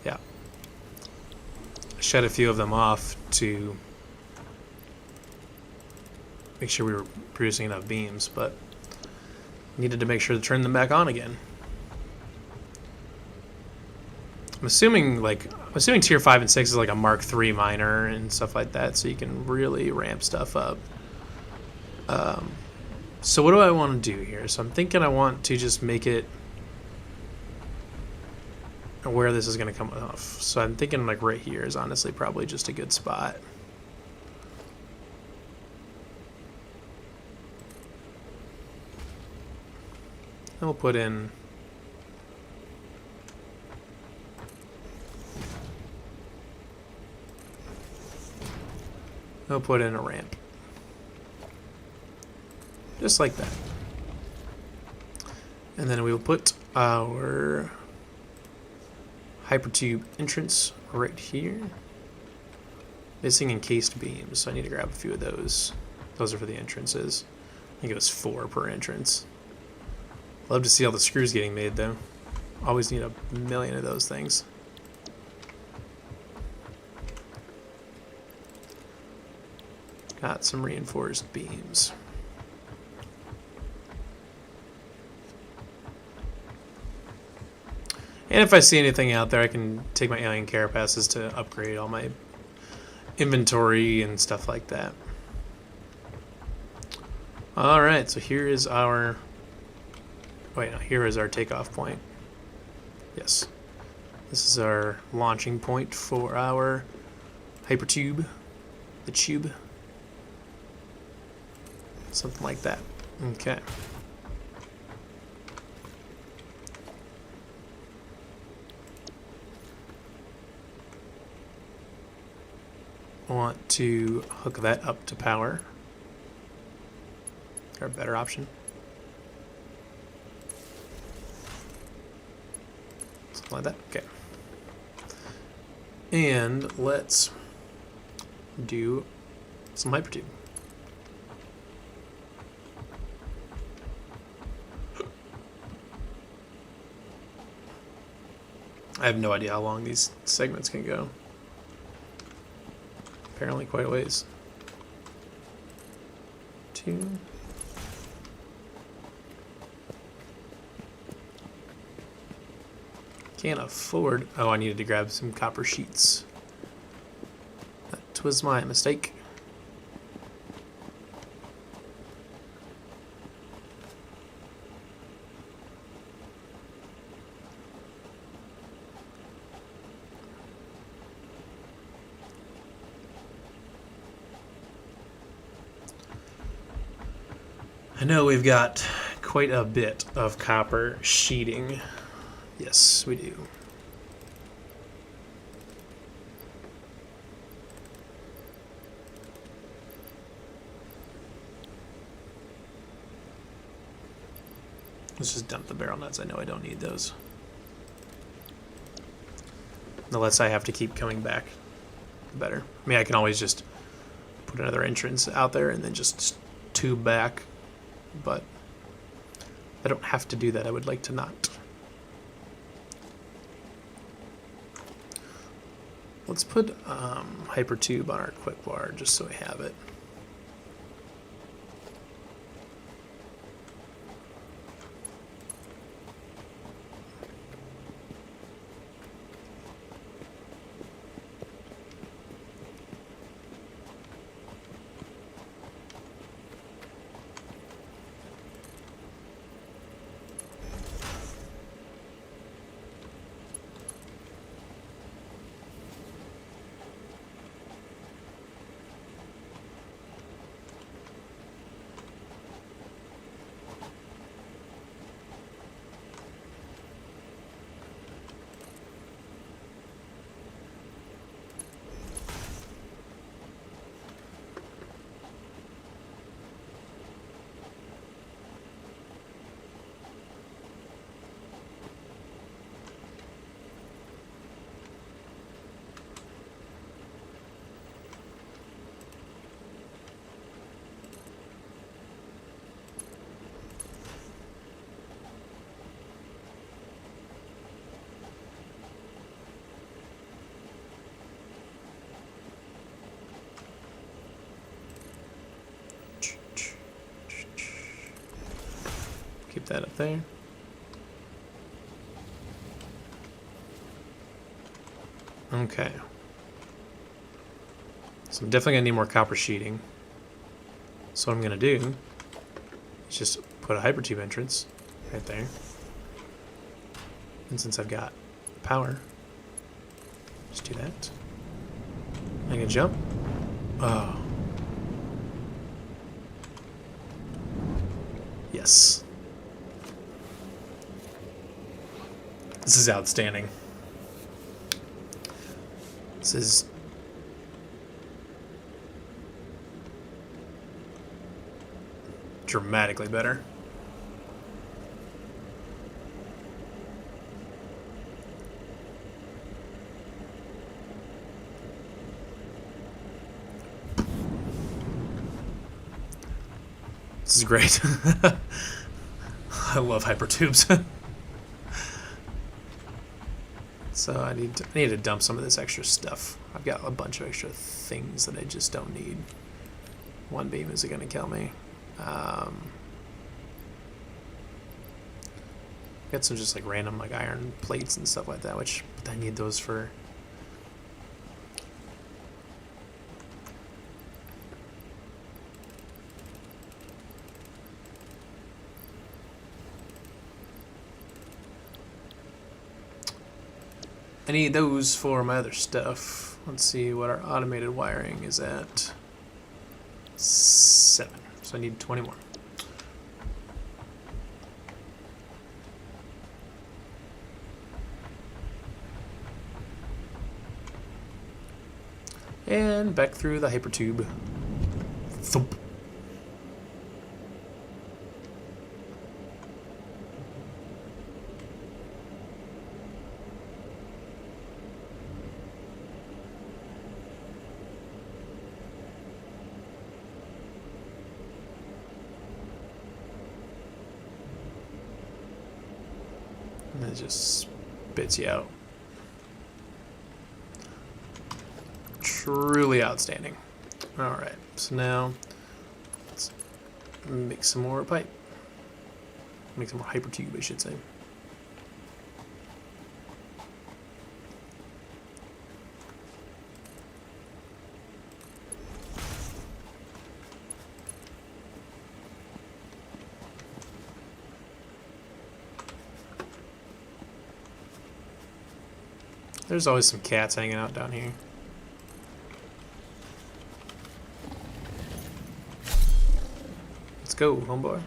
Yeah. I shut a few of them off to make sure we were producing enough beams, but needed to make sure to turn them back on again. I'm assuming tier 5 and 6 is like a Mark III miner and stuff like that, so you can really ramp stuff up. So what do I want to do here? So I'm thinking I want to just make it where this is going to come off. So I'm thinking like right here is honestly probably just a good spot. And we'll put in... We'll put in a ramp. Just like that. And then we will put our hypertube entrance right here. Missing encased beams, so I need to grab a few of those. Those are for the entrances. I think it was 4 per entrance. Love to see all the screws getting made though. Always need a million of those things. Got some reinforced beams. And if I see anything out there, I can take my alien carapasses to upgrade all my inventory and stuff like that. Alright, so here is our... Wait, no, here is our takeoff point. Yes. This is our launching point for our hypertube. The tube. Something like that. Okay. Want to hook that up to power. Is there a better option? Something like that? Okay. And let's do some hypertube. I have no idea how long these segments can go. Apparently quite a ways. 2. Can't afford... Oh, I needed to grab some copper sheets. That was my mistake. I know we've got quite a bit of copper sheeting. Yes, we do. Let's just dump the barrel nuts. I know I don't need those. The less I have to keep coming back, the better. I mean, I can always just put another entrance out there and then just tube back. But I don't have to do that. I would like to not. Let's put hypertube on our quick bar just so we have it. Keep that up there. Okay. So I'm definitely gonna need more copper sheeting. So what I'm gonna do is just put a hypertube entrance right there. And since I've got power, just do that. I can jump. Oh. Yes. This is outstanding. This is dramatically better. This is great. I love hypertubes. So I need to dump some of this extra stuff. I've got a bunch of extra things that I just don't need. One beam isn't going to kill me. Got some just like random like iron plates and stuff like that, which I need those for. I need those for my other stuff. Let's see what our automated wiring is at. 7. So I need 20 more. And back through the hypertube. Thump. And it just spits you out. Truly outstanding. Alright, so now let's make some more pipe. Make some more hypertube, I should say. There's always some cats hanging out down here. Let's go, homeboy.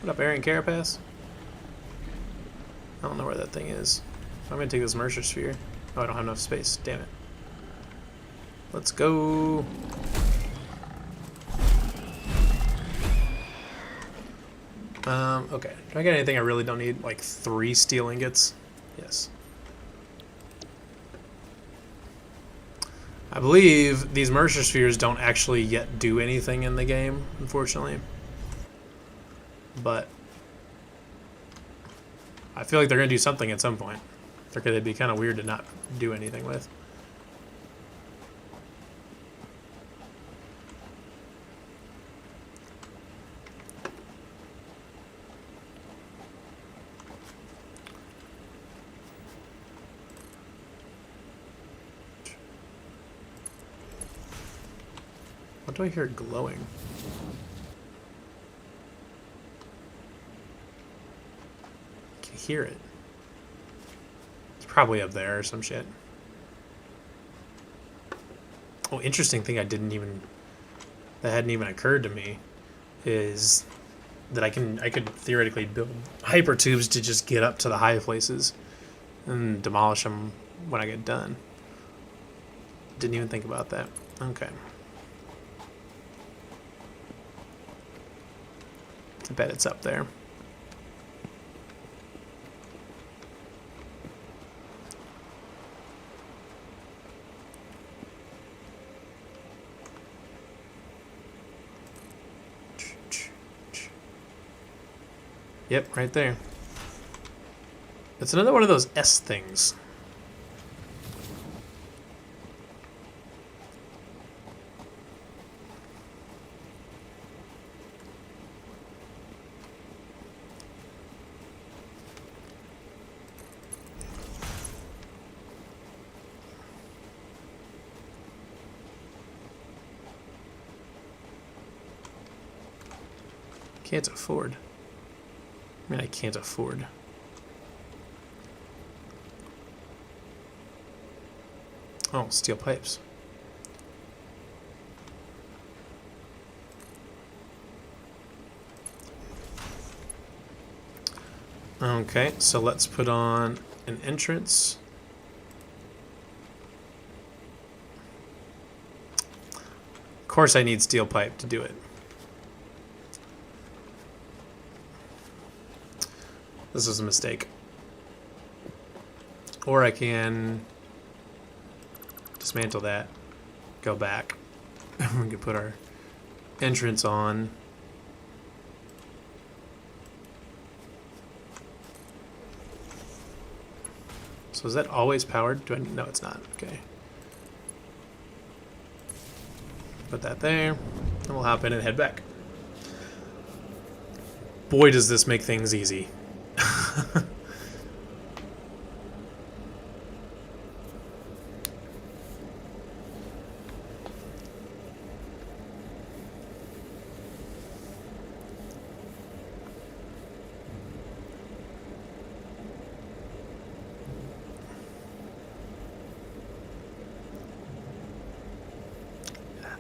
What up, Aaron Carapace? I don't know where that thing is. I'm gonna take this Mercer sphere. Oh, I don't have enough space. Damn it. Let's go. Okay. Do I get anything I really don't need? Like 3 steel ingots? Yes. I believe these Mercer spheres don't actually yet do anything in the game, unfortunately. But I feel like they're going to do something at some point. They'd be kind of weird to not do anything with. What do I hear glowing? I can hear it. It's probably up there or some shit. Oh, interesting thing that hadn't even occurred to me is that I could theoretically build hypertubes to just get up to the high places and demolish them when I get done. Didn't even think about that. Okay. I bet it's up there. Yep, right there. It's another one of those S things. Can't afford. I mean, I can't afford. Oh, steel pipes. Okay, so let's put on an entrance. Of course I need steel pipe to do it. This is a mistake. Or I can dismantle that, go back. We can put our entrance on. So is that always powered? Do I? No, it's not. Okay. Put that there, and we'll hop in and head back. Boy, does this make things easy.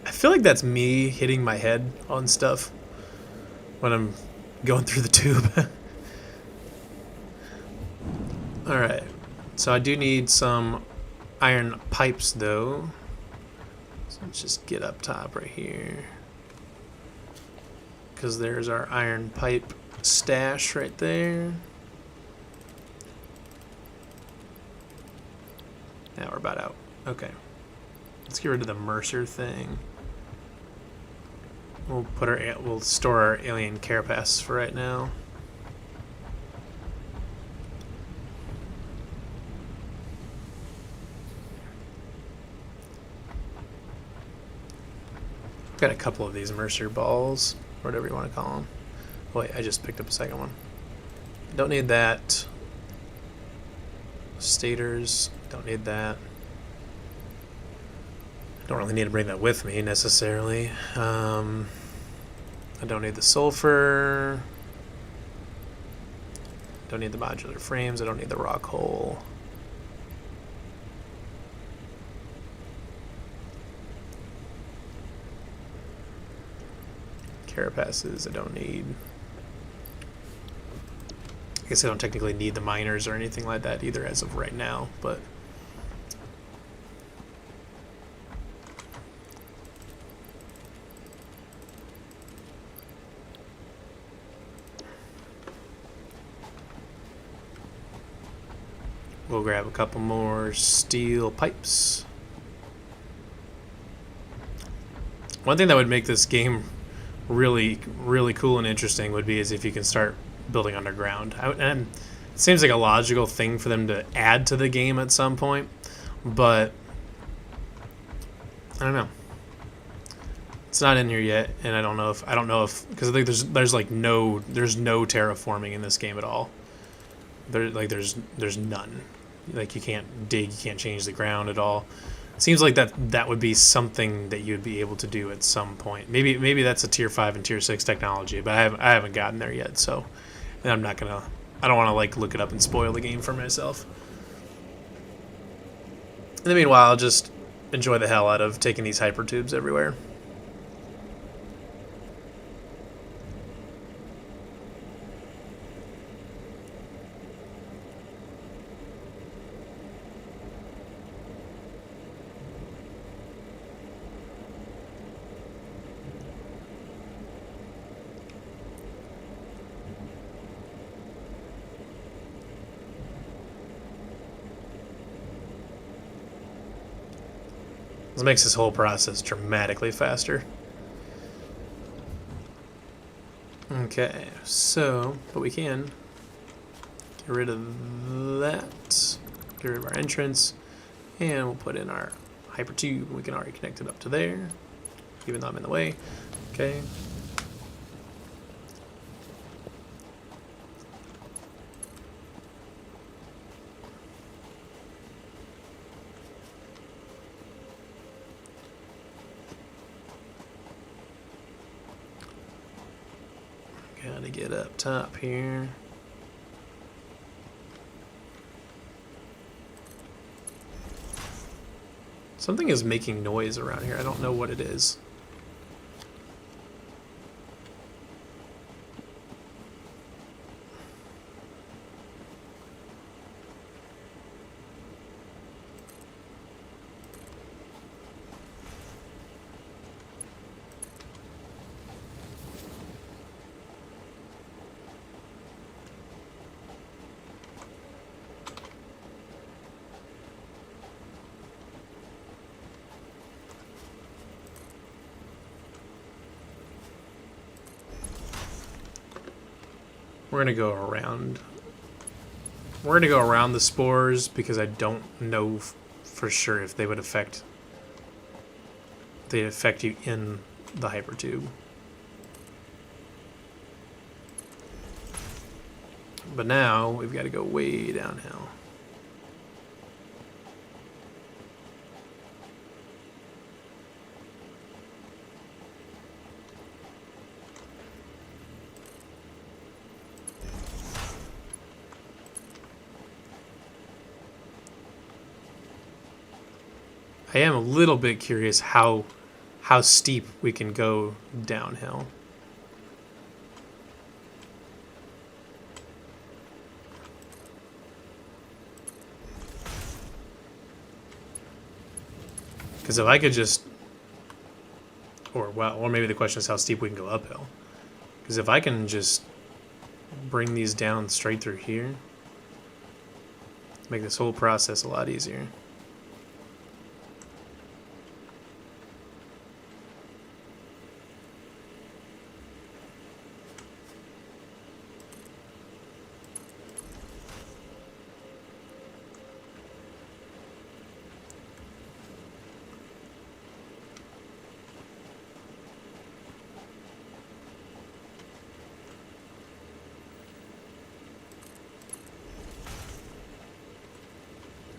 I feel like that's me hitting my head on stuff when I'm going through the tube. Alright, so I do need some iron pipes though. So let's just get up top right here. Because there's our iron pipe stash right there. Now we're about out. Okay. Let's get rid of the Mercer thing. We'll store our alien carapace for right now. Got a couple of these Mercer balls, or whatever you want to call them. Oh, wait, I just picked up a second one. Don't need that. Stators, don't need that. Don't really need to bring that with me necessarily. I don't need the sulfur. Don't need the modular frames. I don't need the rock hole. Carapaces I don't need. I guess I don't technically need the miners or anything like that either as of right now, but we'll grab a couple more steel pipes. One thing that would make this game really, really cool and interesting would be is if you can start building underground. And it seems like a logical thing for them to add to the game at some point, but I don't know. It's not in here yet, and I don't know if because I think there's no terraforming in this game at all. There's none. Like you can't dig, you can't change the ground at all. It seems like that would be something that you'd be able to do at some point. Maybe that's a tier 5 and tier 6 technology, but I haven't gotten there yet, so and I don't want to like look it up and spoil the game for myself. In the meanwhile, I'll just enjoy the hell out of taking these hyper tubes everywhere. This makes this whole process dramatically faster. Okay, so, but we can get rid of that, get rid of our entrance, and we'll put in our hyper tube. We can already connect it up to there, even though I'm in the way. Okay. to get up top here. Something is making noise around here. I don't know what it is. We're gonna go around. We're gonna go around the spores because I don't know for sure if they would affect. They affect you in the hypertube. But now we've got to go way downhill. I am a little bit curious how steep we can go downhill. Because if I could just, or maybe the question is how steep we can go uphill. Because if I can just bring these down straight through here, make this whole process a lot easier.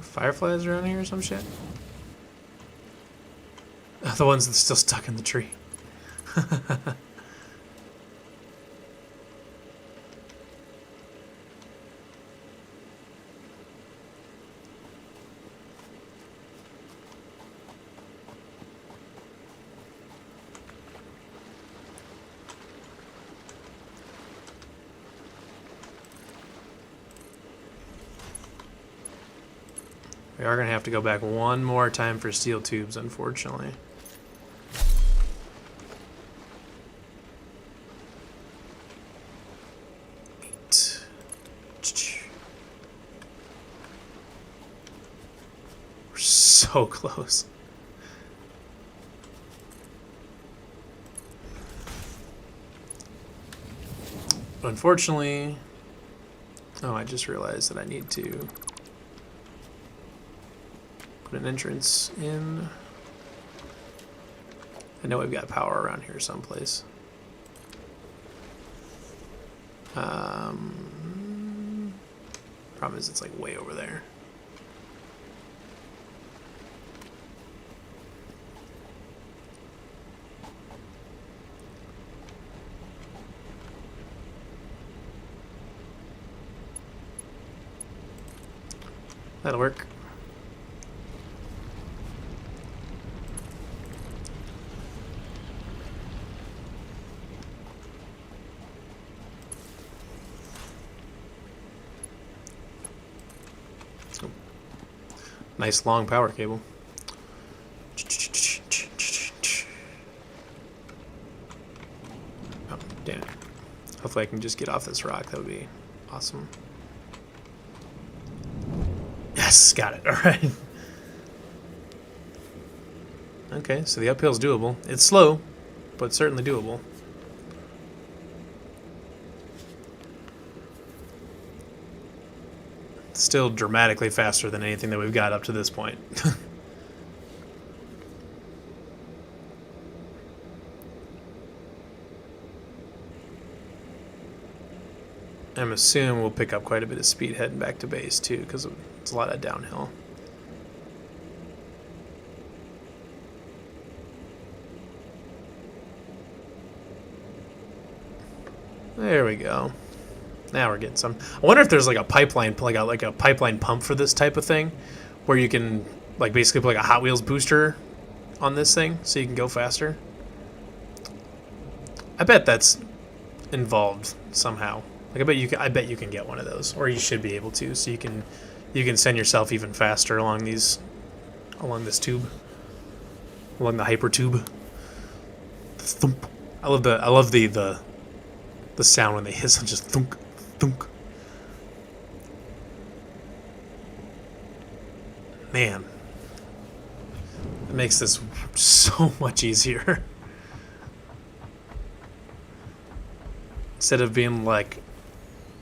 Fireflies around here or some shit? The ones that's still stuck in the tree. We are going to have to go back one more time for steel tubes, unfortunately. We're so close. Unfortunately, oh, I just realized that I need to put an entrance in. I know we've got power around here someplace. Problem is it's like way over there. That'll work. Nice long power cable. Oh, damn it. Hopefully I can just get off this rock. That would be awesome. Yes, got it. All right. Okay, so the uphill's doable. It's slow, but certainly doable. Still dramatically faster than anything that we've got up to this point. I'm assuming we'll pick up quite a bit of speed heading back to base too, because it's a lot of downhill. There we go. Now we're getting some. I wonder if there's like a pipeline, like a pipeline pump for this type of thing, where you can like basically put like a Hot Wheels booster on this thing so you can go faster. I bet that's involved somehow. Like I bet you can get one of those, or you should be able to, so you can send yourself even faster along this tube, along the hyper tube. Thump. I love the sound when they hiss and just thunk thunk. Man, it makes this so much easier. Instead of being like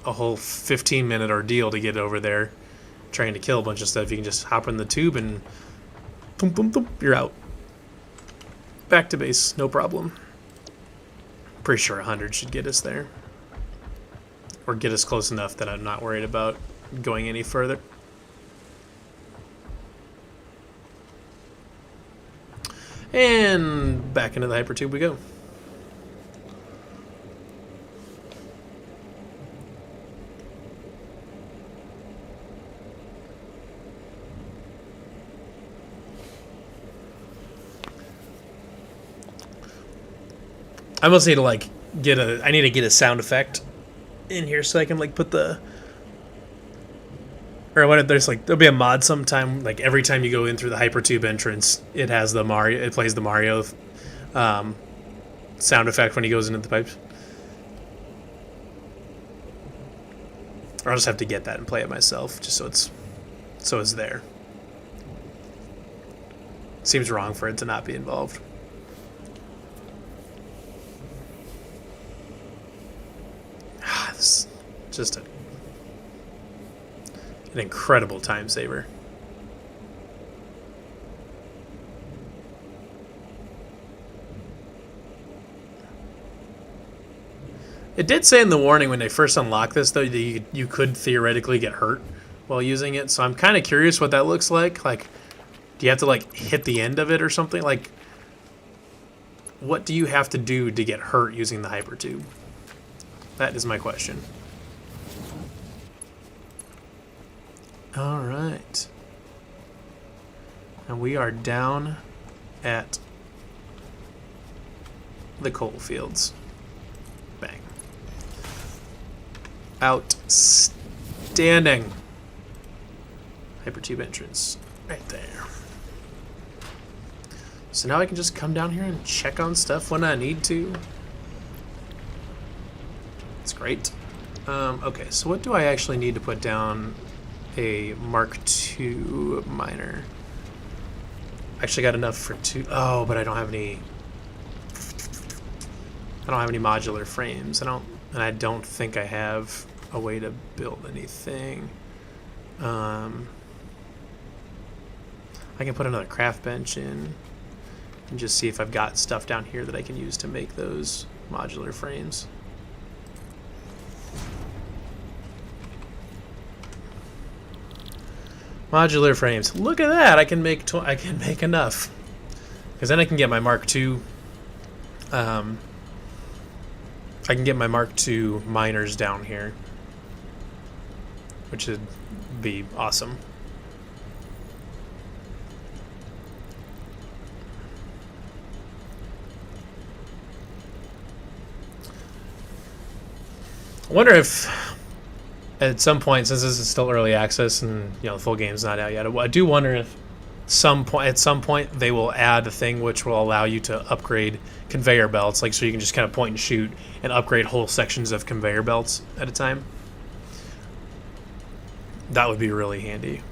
a whole 15-minute ordeal to get over there trying to kill a bunch of stuff, you can just hop in the tube and thump, thump, thump, you're out. Back to base, no problem. Pretty sure 100 should get us there. Or get us close enough that I'm not worried about going any further. And back into the hypertube we go. I almost need to like I need to get a sound effect in here so I can like put the, or what if there's like, there'll be a mod sometime, like every time you go in through the hypertube entrance, it has the Mario, it plays the Mario sound effect when he goes into the pipes. Or I'll just have to get that and play it myself, just so it's there. Seems wrong for it to not be involved. This is just an incredible time saver. It did say in the warning when they first unlocked this, though, that you could theoretically get hurt while using it. So I'm kind of curious what that looks like. Like, do you have to like hit the end of it or something? Like, what do you have to do to get hurt using the hypertube? That is my question. All right. And we are down at the coal fields. Bang. Outstanding. Hypertube entrance right there. So now I can just come down here and check on stuff when I need to. That's great. Okay, so what do I actually need to put down a Mark II miner? Actually got enough for two. Oh, but I don't have any. I don't have any modular frames. And I don't think I have a way to build anything. I can put another craft bench in and just see if I've got stuff down here that I can use to make those modular frames. Modular frames. Look at that! I can make enough, because then I can get my Mark II. I can get my Mark II miners down here, which would be awesome. I wonder if at some point, since this is still early access and the full game's not out yet, I do wonder if at some point they will add a thing which will allow you to upgrade conveyor belts, like so you can just kind of point and shoot and upgrade whole sections of conveyor belts at a time. That would be really handy,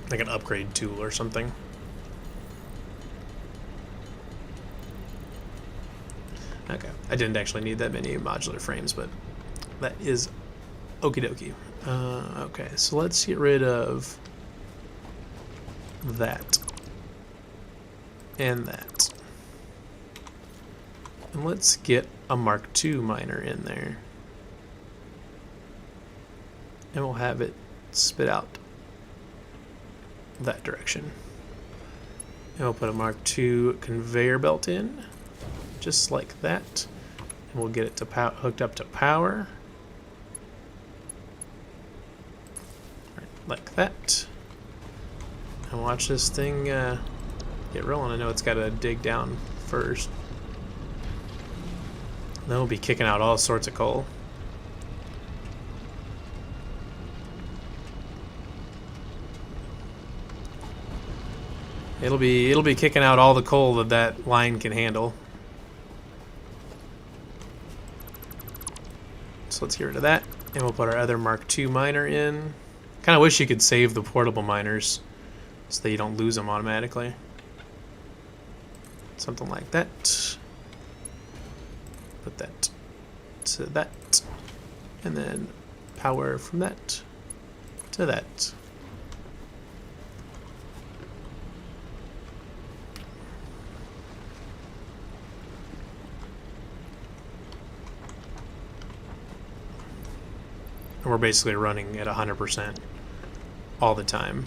like an upgrade tool or something. Okay, I didn't actually need that many modular frames, but that is okie dokie. Okay, so let's get rid of that and that. And let's get a Mark II miner in there. And we'll have it spit out that direction. And we'll put a Mark II conveyor belt in, just like that. We'll get it to hooked up to power. Right, like that. And watch this thing get rolling. I know it's got to dig down first. Then we'll be kicking out all sorts of coal. It'll be kicking out all the coal that that line can handle. So let's get rid of that, and we'll put our other Mark II miner in. Kind of wish you could save the portable miners so that you don't lose them automatically. Something like that. Put that to that, and then power from that to that. And we're basically running at 100% all the time.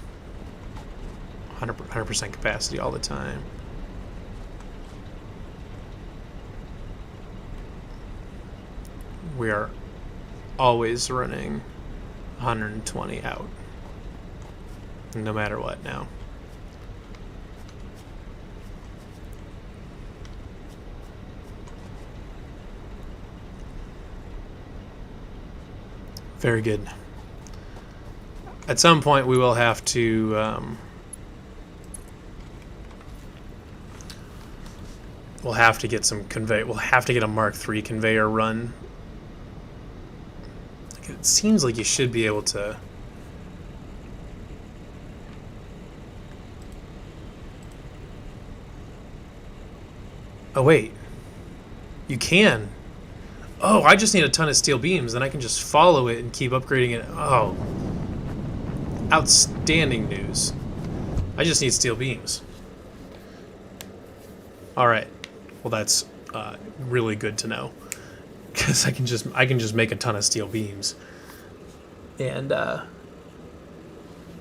100% capacity all the time. We are always running 120 out. No matter what now. Very good. At some point we will have to we'll have to get some we'll have to get a Mark III conveyor run. It seems like you should be able to. Oh wait. You can. Oh, I just need a ton of steel beams, then I can just follow it and keep upgrading it. Oh. Outstanding news. I just need steel beams. Alright. Well, that's really good to know. Because I can just make a ton of steel beams. And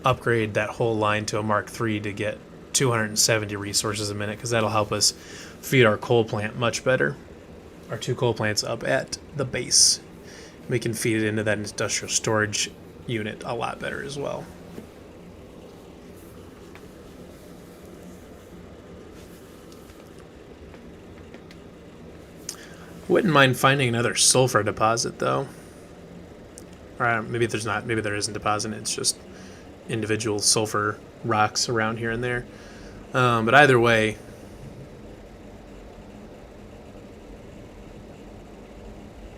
upgrade that whole line to a Mark III to get 270 resources a minute, because that'll help us feed our coal plant much better. Our 2 coal plants up at the base. We can feed it into that industrial storage unit a lot better as well. Wouldn't mind finding another sulfur deposit though. Or maybe there's not. Maybe there isn't deposit. It's just individual sulfur rocks around here and there. But either way.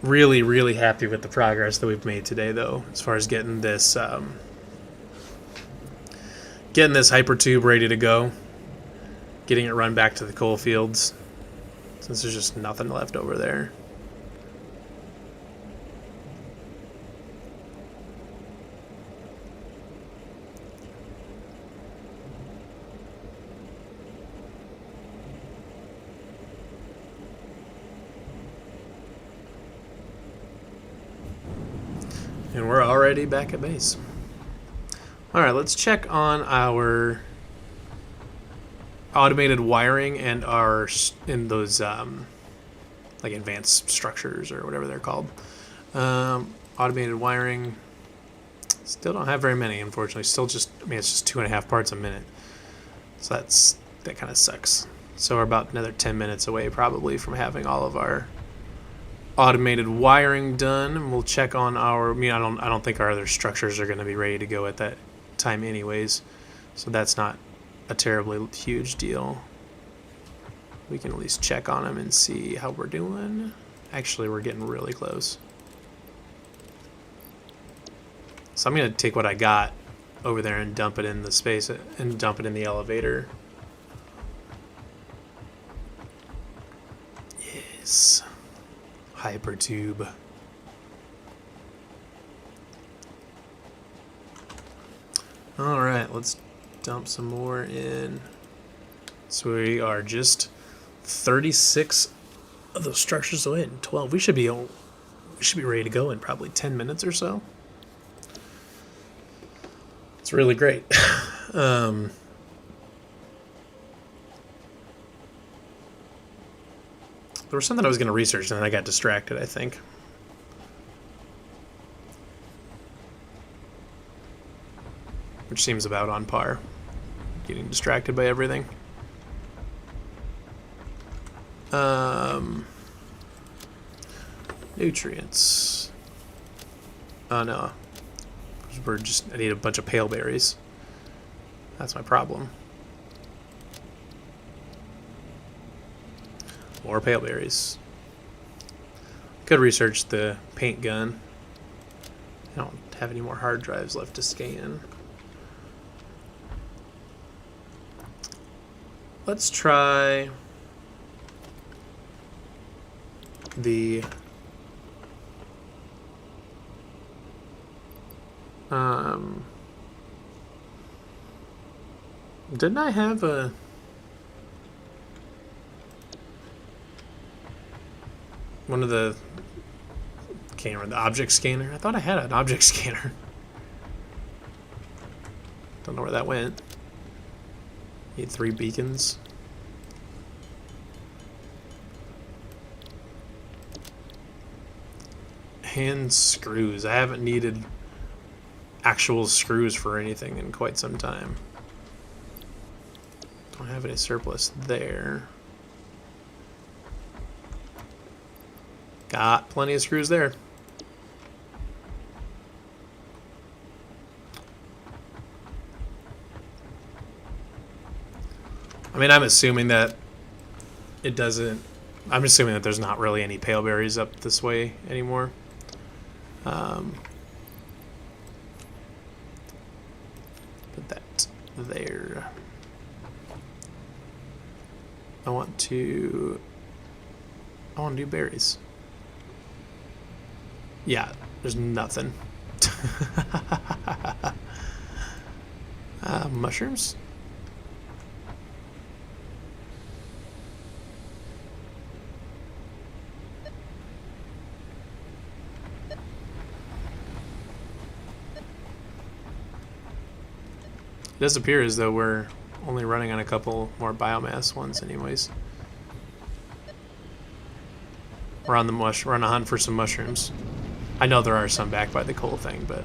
Really, really happy with the progress that we've made today, though, as far as getting this hyper tube ready to go, getting it run back to the coal fields, since there's just nothing left over there. And we're already back at base. Alright, let's check on our automated wiring and those like advanced structures or whatever they're called. Automated wiring. Still don't have very many, unfortunately. Still just, it's just 2.5 parts a minute. So that kind of sucks. So we're about another 10 minutes away probably from having all of our automated wiring done, and we'll check on our. I don't think our other structures are going to be ready to go at that time, anyways. So that's not a terribly huge deal. We can at least check on them and see how we're doing. Actually, we're getting really close. So I'm going to take what I got over there and dump it in the space and dump it in the elevator. Yes. Hypertube. Alright, let's dump some more in. So we are just 36 of those structures away and 12. We should be ready to go in probably 10 minutes or so. It's really great. There was something I was going to research, and then I got distracted, I think. Which seems about on par. Getting distracted by everything. Nutrients. Oh no. I need a bunch of pale berries. That's my problem. More pale berries. Could research the paint gun. I don't have any more hard drives left to scan. Let's try the didn't I have a one of the camera, the object scanner? I thought I had an object scanner. Don't know where that went. Need 3 beacons. Hand screws. I haven't needed actual screws for anything in quite some time. Don't have any surplus there. Got plenty of screws there. I mean, I'm assuming that it doesn't... I'm assuming that there's not really any pale berries up this way anymore. Put that there. I want to do berries. Yeah, there's nothing. Mushrooms? It does appear as though we're only running on a couple more biomass ones anyways. We're on a hunt for some mushrooms. I know there are some back by the coal thing, but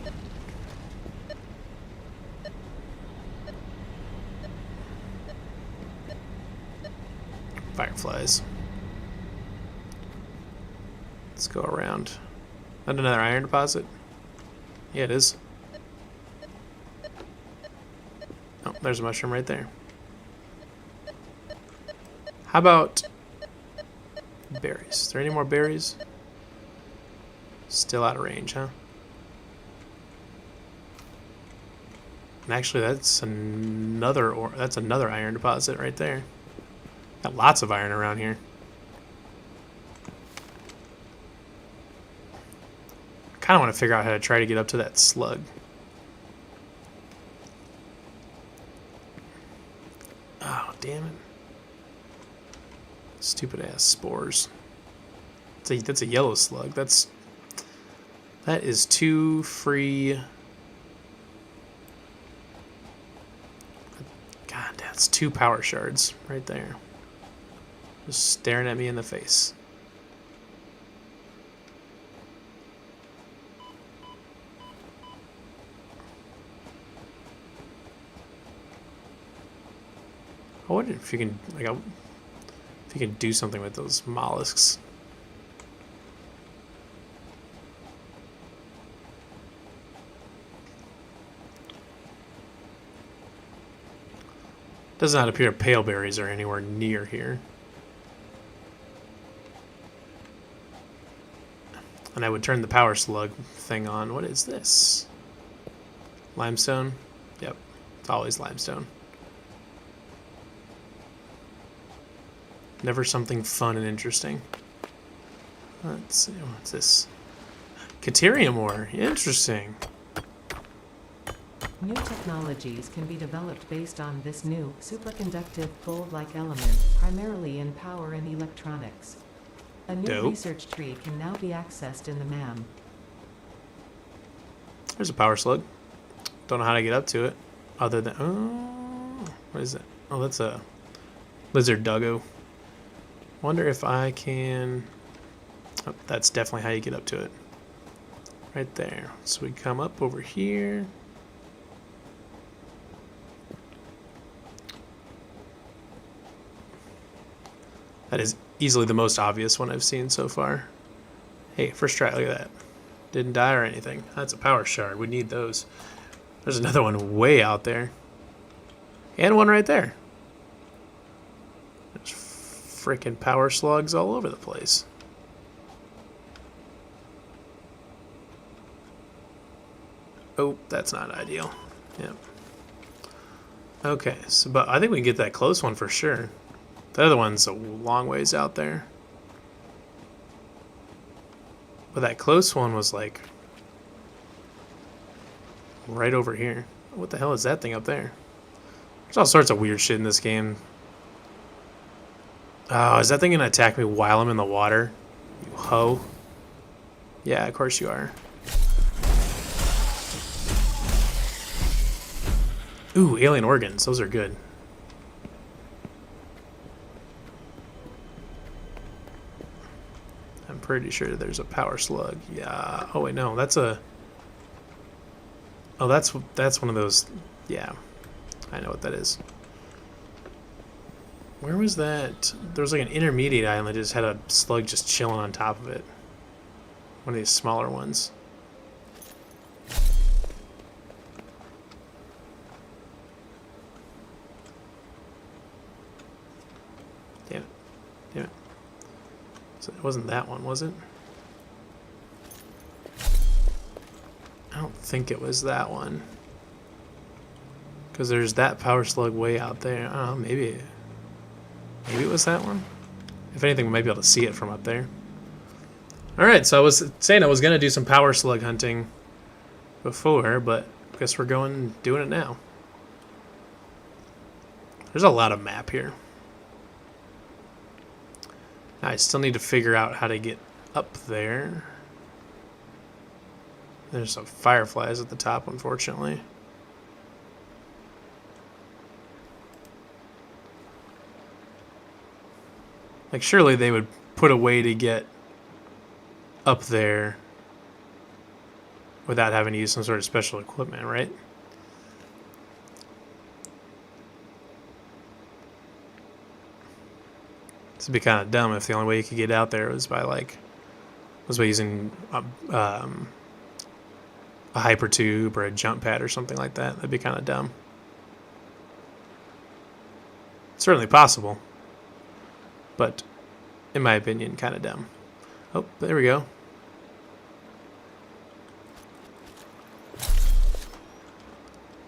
fireflies. Let's go around. Not another iron deposit? Yeah, it is. Oh, there's a mushroom right there. How about berries? Is there any more berries? Still out of range, huh? And actually, that's another iron deposit right there. Got lots of iron around here. I kind of want to figure out how to try to get up to that slug. Oh, damn it. Stupid ass spores. That's a yellow slug. That is 2 free. God, that's 2 power shards right there. Just staring at me in the face. I wonder if you can, like, if you can do something with those mollusks. Does not appear pale berries are anywhere near here. And I would turn the power slug thing on. What is this? Limestone? Yep, it's always limestone. Never something fun and interesting. Let's see, what's this? Caterium ore, interesting. New technologies can be developed based on this new, superconductive, gold-like element, primarily in power and electronics. A new research tree can now be accessed in the MAM. There's a power slug. Don't know how to get up to it, other than... Oh, what is it? Oh, that's a lizard doggo. Wonder if I can... Oh, that's definitely how you get up to it. Right there. So we come up over here. That is easily the most obvious one I've seen so far. Hey, first try, look at that. Didn't die or anything. That's a power shard. We need those. There's another one way out there. And one right there. There's freaking power slugs all over the place. Oh, that's not ideal. Yep. Okay, so but I think we can get that close one for sure. The other one's a long ways out there. But that close one was like right over here. What the hell is that thing up there? There's all sorts of weird shit in this game. Oh, is that thing gonna attack me while I'm in the water? You hoe. Yeah, of course you are. Ooh, alien organs. Those are good. I'm pretty sure there's a power slug. Yeah. Oh, wait, no. That's a... Oh, that's one of those... Yeah. I know what that is. Where was that? There was like an intermediate island that just had a slug just chilling on top of it. One of these smaller ones. Damn it. Damn it. So it wasn't that one, was it? I don't think it was that one. Because there's that power slug way out there. I don't know, maybe it was that one? If anything, we might be able to see it from up there. Alright, so I was saying I was going to do some power slug hunting before, but I guess we're doing it now. There's a lot of map here. I still need to figure out how to get up there. There's some fireflies at the top, unfortunately. Like, surely they would put a way to get up there without having to use some sort of special equipment, right? This would be kind of dumb if the only way you could get out there was by using a hyper tube or a jump pad or something like that. That'd be kind of dumb. It's certainly possible, but in my opinion, kind of dumb. Oh, there we go.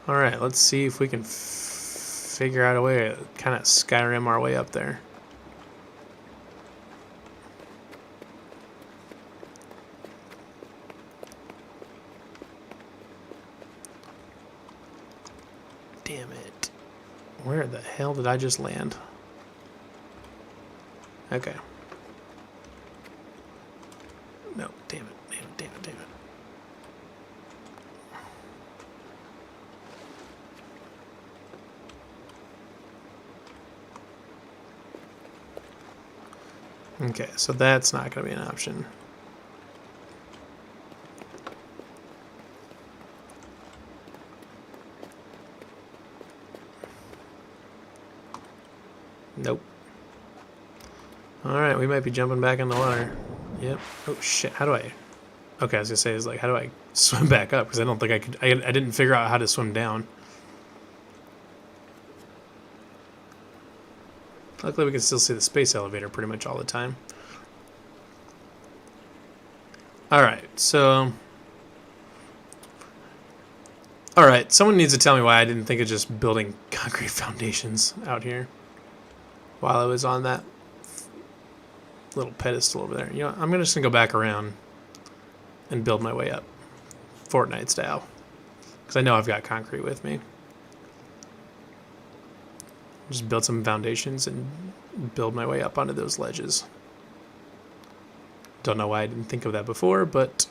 All right, let's see if we can figure out a way to kind of Skyrim our way up there. Damn it. Where the hell did I just land? Okay. No, damn it, damn it, damn it, damn it. Okay, so that's not going to be an option. Nope. Alright, we might be jumping back in the water. Yep. Oh shit, how do I... Okay, I was gonna say, is like, how do I swim back up? Because I don't think I could... I didn't figure out how to swim down. Luckily we can still see the space elevator pretty much all the time. Alright, so... Alright, someone needs to tell me why I didn't think of just building concrete foundations out here while I was on that little pedestal over there. You know, I'm just gonna go back around and build my way up, Fortnite style, because I know I've got concrete with me. Just build some foundations and build my way up onto those ledges. Don't know why I didn't think of that before, but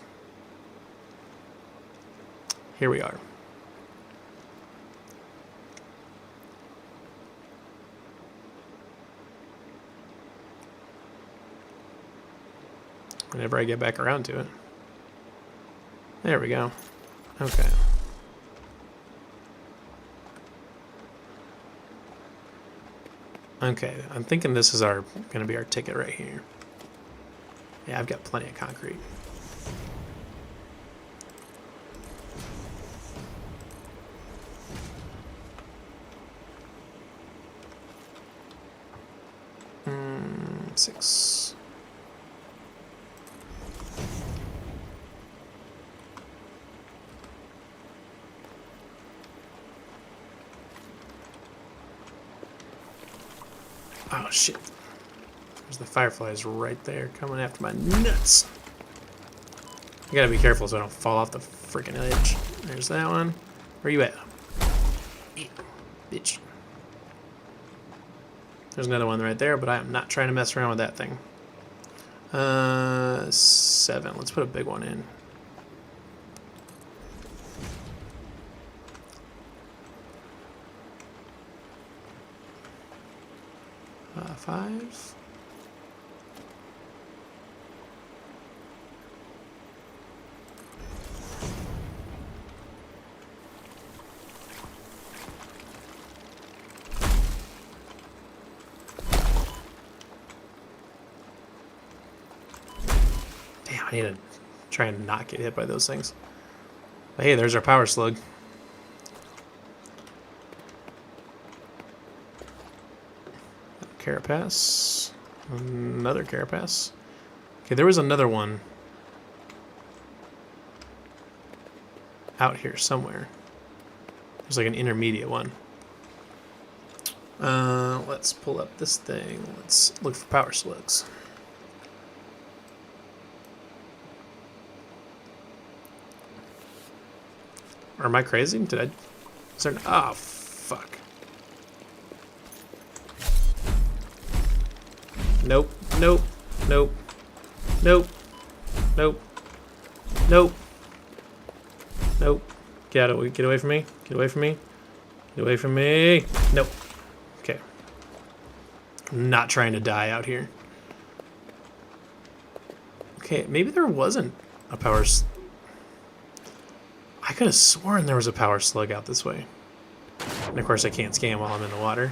here we are. whenever I get back around to it. There we go. Okay. Okay, I'm thinking this is going to be our ticket right here. Yeah, I've got plenty of concrete. Six. Oh shit. There's the fireflies right there coming after my nuts. I gotta be careful so I don't fall off the freaking edge. There's that one. Where you at? Yeah, bitch. There's another one right there, but I am not trying to mess around with that thing. 7. Let's put a big one in. Five. Damn, I need to try and not get hit by those things. But hey, there's our power slug. Carapace. Another carapace. Okay, there was another one out here somewhere. There's like an intermediate one. Let's pull up this thing. Let's look for power slugs. Or am I crazy? Did I? Is there? Oh, fuck. Nope. Nope. Nope. Nope. Nope. Nope. Nope. Get away from me. Get away from me. Get away from me. Nope. Okay. I'm not trying to die out here. Okay, maybe there wasn't a power... I could have sworn there was a power slug out this way. And of course I can't scan while I'm in the water.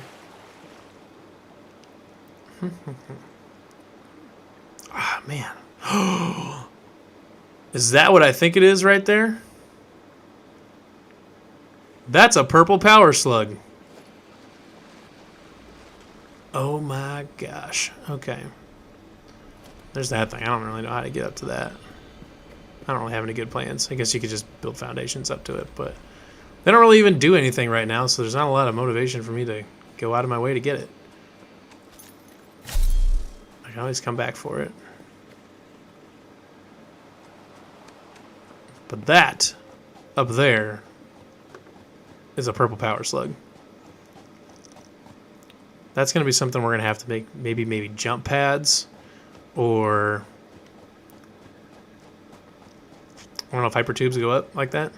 Ah, man. Is that what I think it is right there? That's a purple power slug. Oh my gosh. Okay. There's that thing. I don't really know how to get up to that. I don't really have any good plans. I guess you could just build foundations up to it, but they don't really even do anything right now, so there's not a lot of motivation for me to go out of my way to get it. I can always come back for it. But that up there is a purple power slug. That's going to be something we're going to have to make maybe jump pads, or I don't know if hyper tubes go up like that.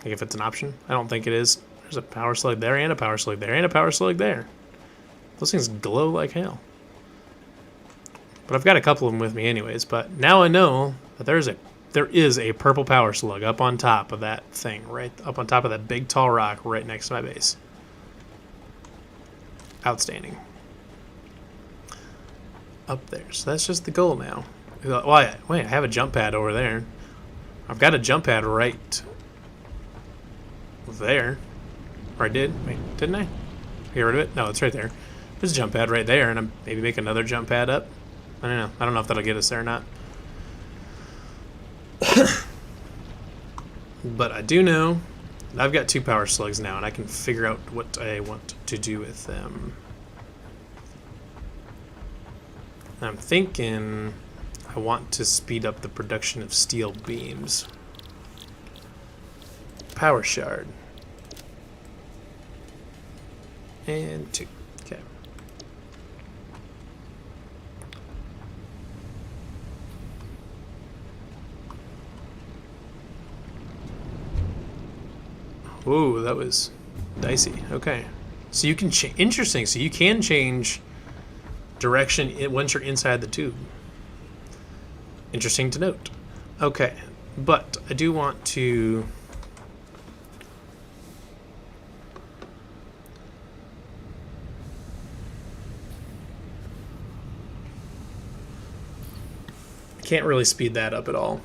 Like if it's an option. I don't think it is. There's a power slug there and a power slug there and a power slug there. Those things glow like hell. But I've got a couple of them with me anyways. But now I know that there is a purple power slug up on top of that thing, right up on top of that big tall rock right next to my base. Outstanding. Up there. So that's just the goal now. Well, wait, I have a jump pad over there. I've got a jump pad right there. Or I did. Wait, didn't I? Get rid of it? No, it's right there. There's a jump pad right there, and I'm maybe make another jump pad up. I don't know. I don't know if that'll get us there or not. But I do know that I've got 2 power slugs now, and I can figure out what I want to do with them. I'm thinking I want to speed up the production of steel beams. Power shard. And 2. Okay. Ooh, that was dicey. Okay. So you can interesting. So you can change direction once you're inside the tube. Interesting to note. Okay, but I do want to... I can't really speed that up at all.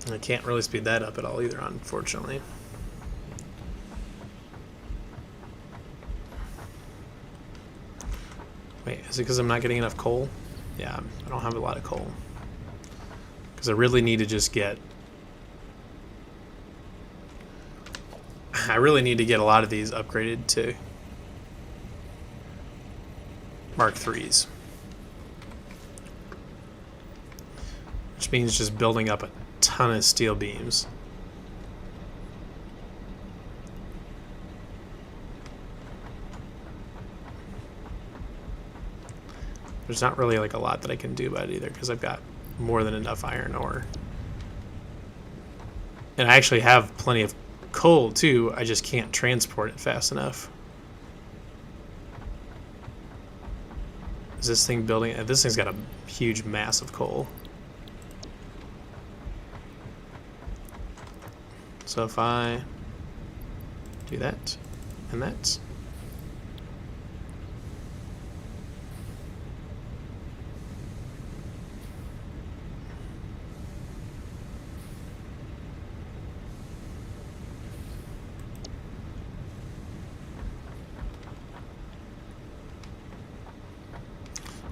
I can't really speed that up at all either, unfortunately. Wait, is it because I'm not getting enough coal? Yeah, I don't have a lot of coal. Because I really need to just get... I really need to get a lot of these upgraded to Mark IIIs. Which means just building up a ton of steel beams. There's not really like a lot that I can do about it either because I've got more than enough iron ore. And I actually have plenty of coal too, I just can't transport it fast enough. Is this thing building? This thing's got a huge mass of coal. So if I do that and that.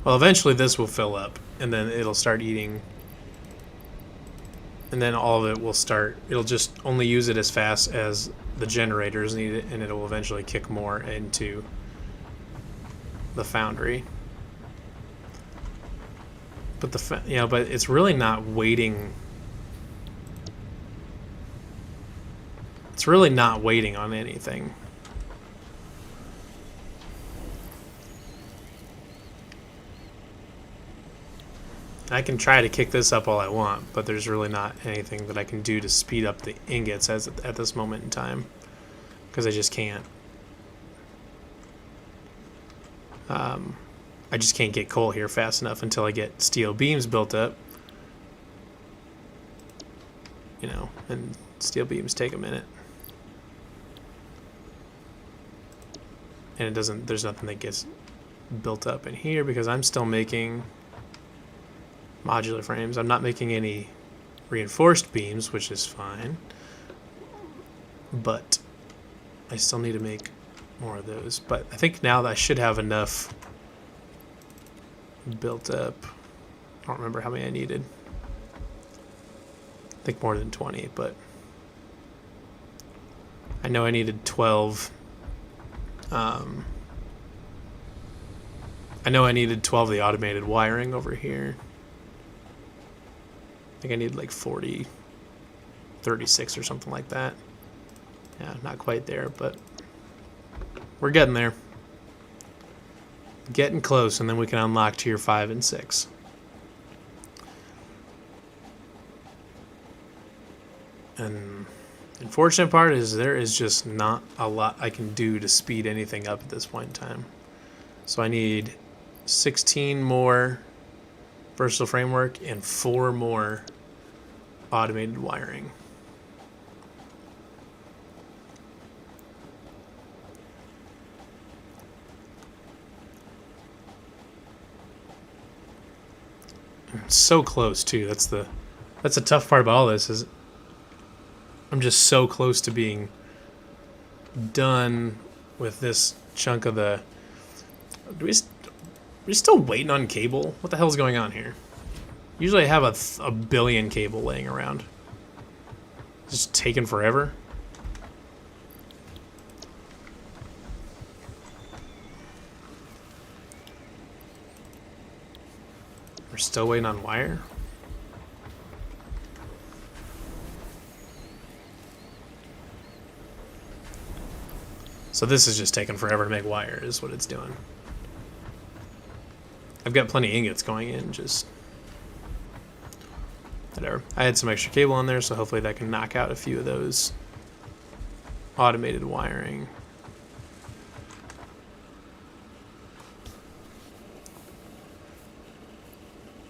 Well, eventually this will fill up, and then it'll start eating, and then all of it will start, it'll just only use it as fast as the generators need it, and it will eventually kick more into the foundry. But but it's really not waiting. It's really not waiting on anything. I can try to kick this up all I want, but there's really not anything that I can do to speed up the ingots at this moment in time, because I just can't. I just can't get coal here fast enough until I get steel beams built up. You know, and steel beams take a minute. And it doesn't, there's nothing that gets built up in here because I'm still making modular frames. I'm not making any reinforced beams, which is fine, but I still need to make more of those. But I think now that I should have enough built up. I don't remember how many I needed. I think more than 20, but I know I needed 12. I know I needed 12 of the automated wiring over here. I think I need like 40, 36 or something like that. Yeah, not quite there, but we're getting there. Getting close, and then we can unlock tier 5 and 6. And the unfortunate part is there is just not a lot I can do to speed anything up at this point in time. So I need 16 more versatile framework and 4 more automated wiring. It's so close too. That's the tough part about all this is I'm just so close to being done with this chunk of the. Are we still waiting on cable? What the hell is going on here? Usually I have a billion cable laying around. It's just taking forever. We're still waiting on wire. So this is just taking forever to make wire is what it's doing. I've got plenty of ingots going in, just Whatever. I had some extra cable on there, so hopefully that can knock out a few of those automated wiring.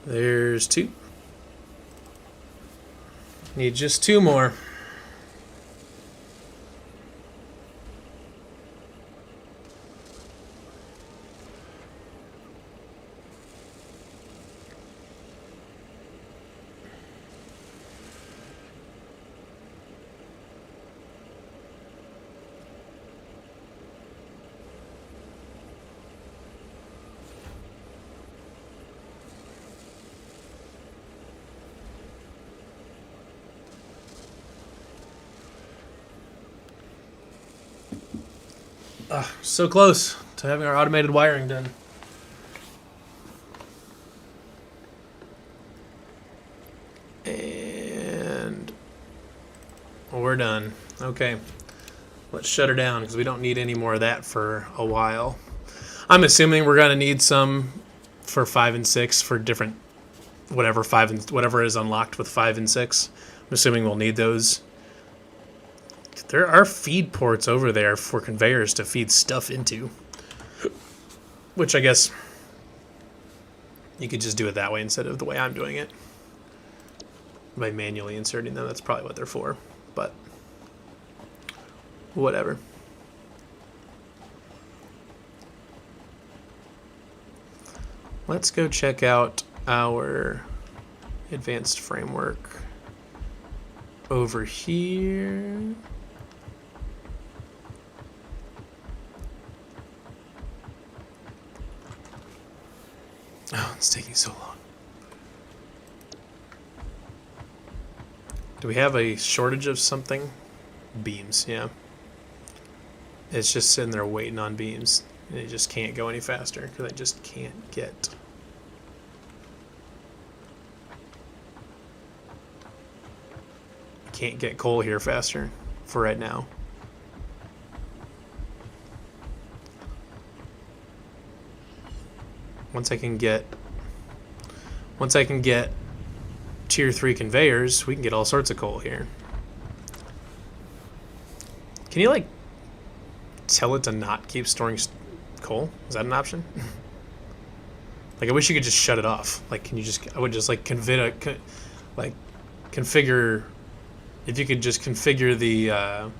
There's 2. Need just 2 more. So close to having our automated wiring done. And we're done. Okay. Let's shut her down because we don't need any more of that for a while. I'm assuming we're going to need some for 5 and 6 for different whatever is unlocked with 5 and 6. I'm assuming we'll need those. There are feed ports over there for conveyors to feed stuff into. Which I guess you could just do it that way instead of the way I'm doing it. By manually inserting them, that's probably what they're for. But whatever. Let's go check out our advanced framework over here. Oh, it's taking so long. Do we have a shortage of something? Beams, yeah. It's just sitting there waiting on beams. And it just can't go any faster because I just can't get... Can't get coal here faster for right now. Once I can get tier 3 conveyors, we can get all sorts of coal here. Can you like tell it to not keep storing coal? Is that an option? Like I wish you could just shut it off. Like can you just I would just like configure if you could just configure the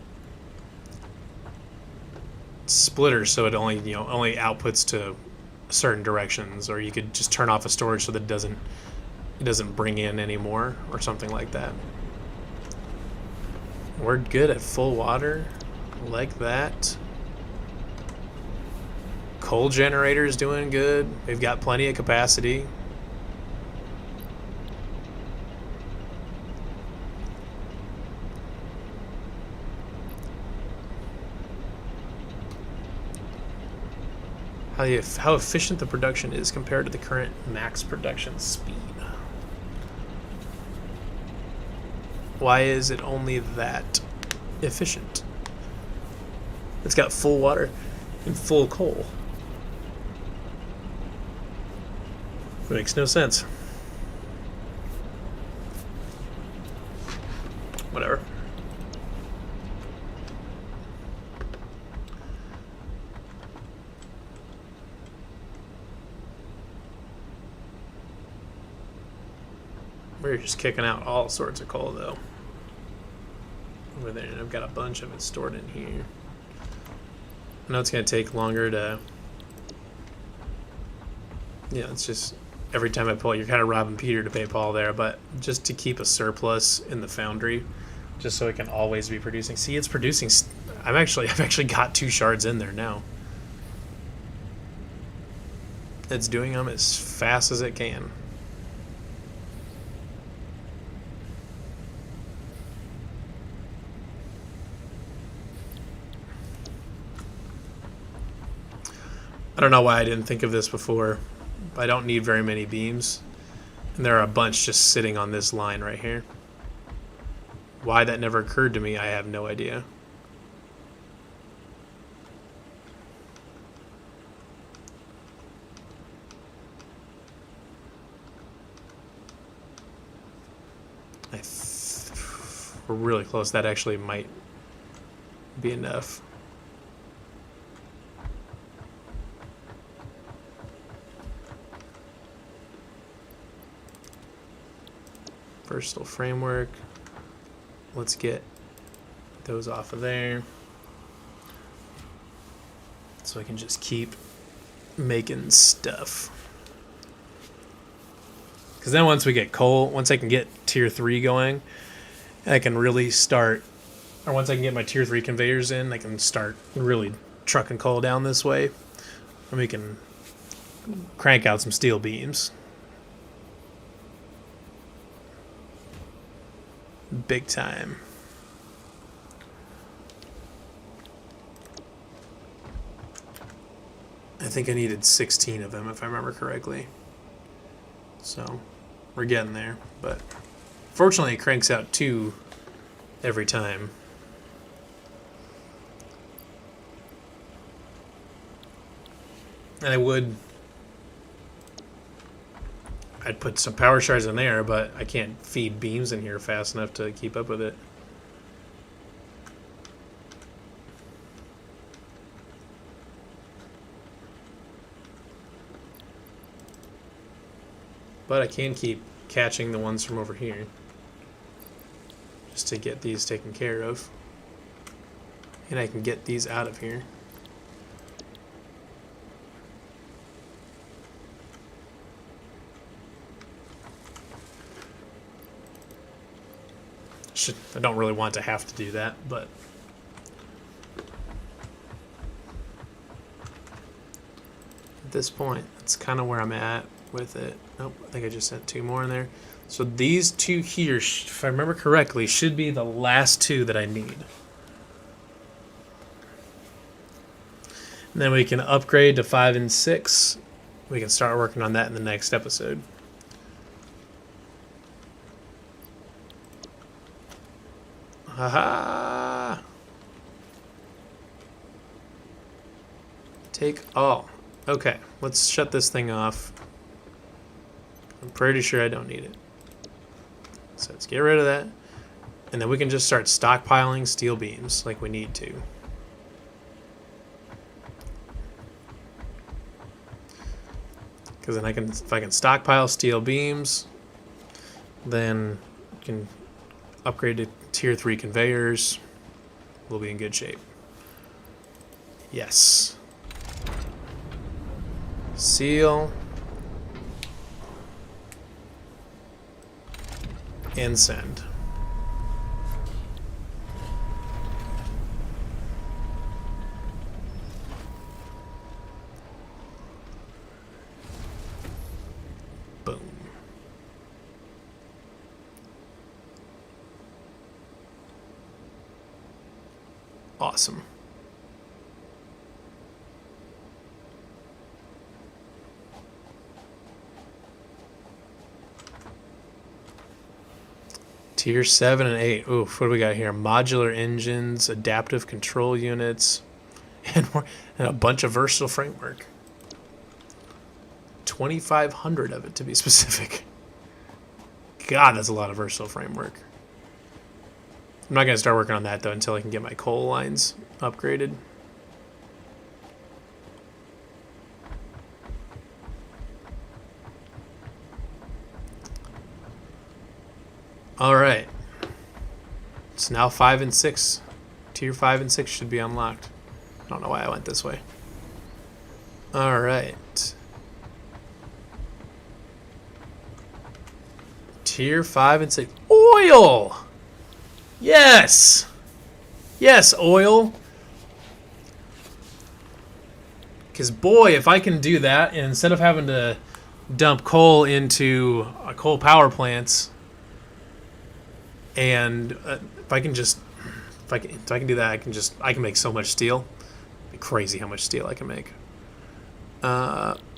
splitter so it only outputs to certain directions, or you could just turn off a storage so that it doesn't bring in anymore or something like that. We're good at full water like that. Coal generator is doing good. We've got plenty of capacity. How efficient the production is compared to the current max production speed. Why is it only that efficient? It's got full water and full coal. It makes no sense. Whatever. We're just kicking out all sorts of coal though. Over there, and I've got a bunch of it stored in here. I know it's going to take longer to... Yeah, it's just... Every time I pull it, you're kind of robbing Peter to pay Paul there, but just to keep a surplus in the foundry, just so it can always be producing. See, it's producing... I've actually got 2 shards in there now. It's doing them as fast as it can. I don't know why I didn't think of this before. I don't need very many beams. And there are a bunch just sitting on this line right here. Why that never occurred to me, I have no idea. We're really close. That actually might be enough. Versatile framework. Let's get those off of there. So I can just keep making stuff. Because then once we get coal, once I can get tier 3 going, I can really start, or once I can get my tier 3 conveyors in, I can start really trucking coal down this way. And we can crank out some steel beams. Big time. I think I needed 16 of them if I remember correctly. So we're getting there, but fortunately it cranks out 2 every time. And I'd put some power shards in there, but I can't feed beams in here fast enough to keep up with it. But I can keep catching the ones from over here, just to get these taken care of. And I can get these out of here. I don't really want to have to do that, but at this point, that's kind of where I'm at with it. Nope, I think I just sent 2 more in there. So these 2 here, if I remember correctly, should be the last 2 that I need. And then we can upgrade to 5 and 6. We can start working on that in the next episode. Haha! Take all. Okay, let's shut this thing off. I'm pretty sure I don't need it. So let's get rid of that. And then we can just start stockpiling steel beams like we need to. Because then if I can stockpile steel beams, then I can upgrade to tier 3 conveyors. We'll be in good shape. Yes. Seal. And send. Boom. Awesome. Tier 7 and 8. Oof, what do we got here? Modular engines, adaptive control units, and a bunch of versatile framework. 2,500 of it, to be specific. God, that's a lot of versatile framework. I'm not going to start working on that, though, until I can get my coal lines upgraded. All right. It's now 5 and 6. Tier 5 and 6 should be unlocked. I don't know why I went this way. All right. Tier 5 and 6. Oil! Yes! Yes, oil. Because, boy, if I can do that, and instead of having to dump coal into coal power plants, and if I can do that, I can make so much steel. It'd be crazy how much steel I can make.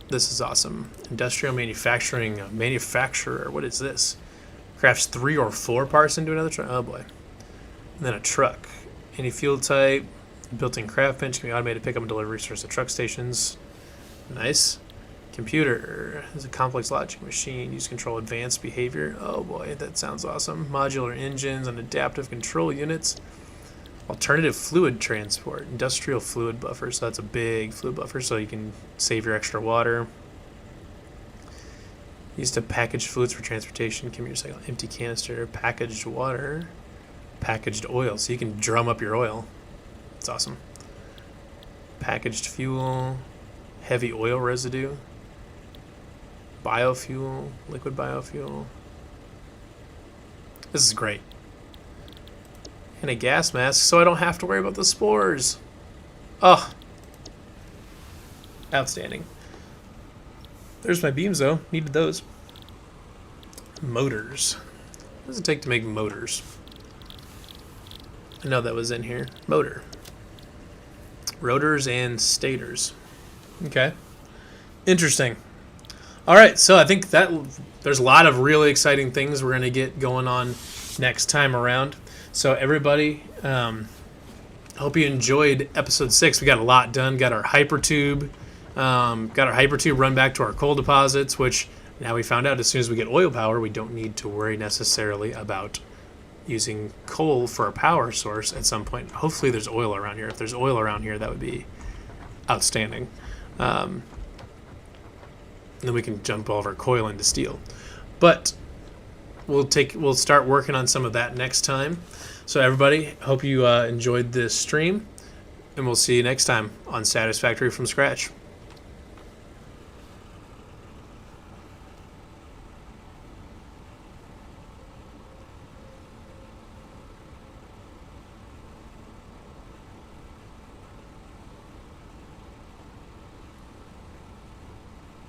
This is awesome. Industrial manufacturing manufacturer. What is this? Crafts 3 or 4 parts into another truck. Oh boy. And then a truck. Any fuel type. Built-in craft bench can be automated pickup and delivery source at truck stations. Nice. Computer is a complex logic machine. Use control advanced behavior. Oh boy, that sounds awesome. Modular engines and adaptive control units. Alternative fluid transport. Industrial fluid buffer. So that's a big fluid buffer so you can save your extra water. Used to package fluids for transportation. Can be recycled. Empty canister. Packaged water. Packaged oil. So you can drum up your oil. It's awesome. Packaged fuel. Heavy oil residue. Biofuel. Liquid biofuel. This is great. And a gas mask so I don't have to worry about the spores. Oh. Outstanding. There's my beams though. Needed those. Motors. What does it take to make motors? I know that was in here. Motor. Rotors and stators. Okay. Interesting. Alright, so I think that there's a lot of really exciting things we're going to get going on next time around. So everybody, hope you enjoyed episode 6. We got a lot done. Got our hypertube. Run back to our coal deposits, which now we found out as soon as we get oil power, we don't need to worry necessarily about using coal for a power source at some point. Hopefully there's oil around here. If there's oil around here, that would be outstanding. Then we can jump all of our coal into steel. But we'll start working on some of that next time. So everybody, hope you enjoyed this stream, and we'll see you next time on Satisfactory from Scratch.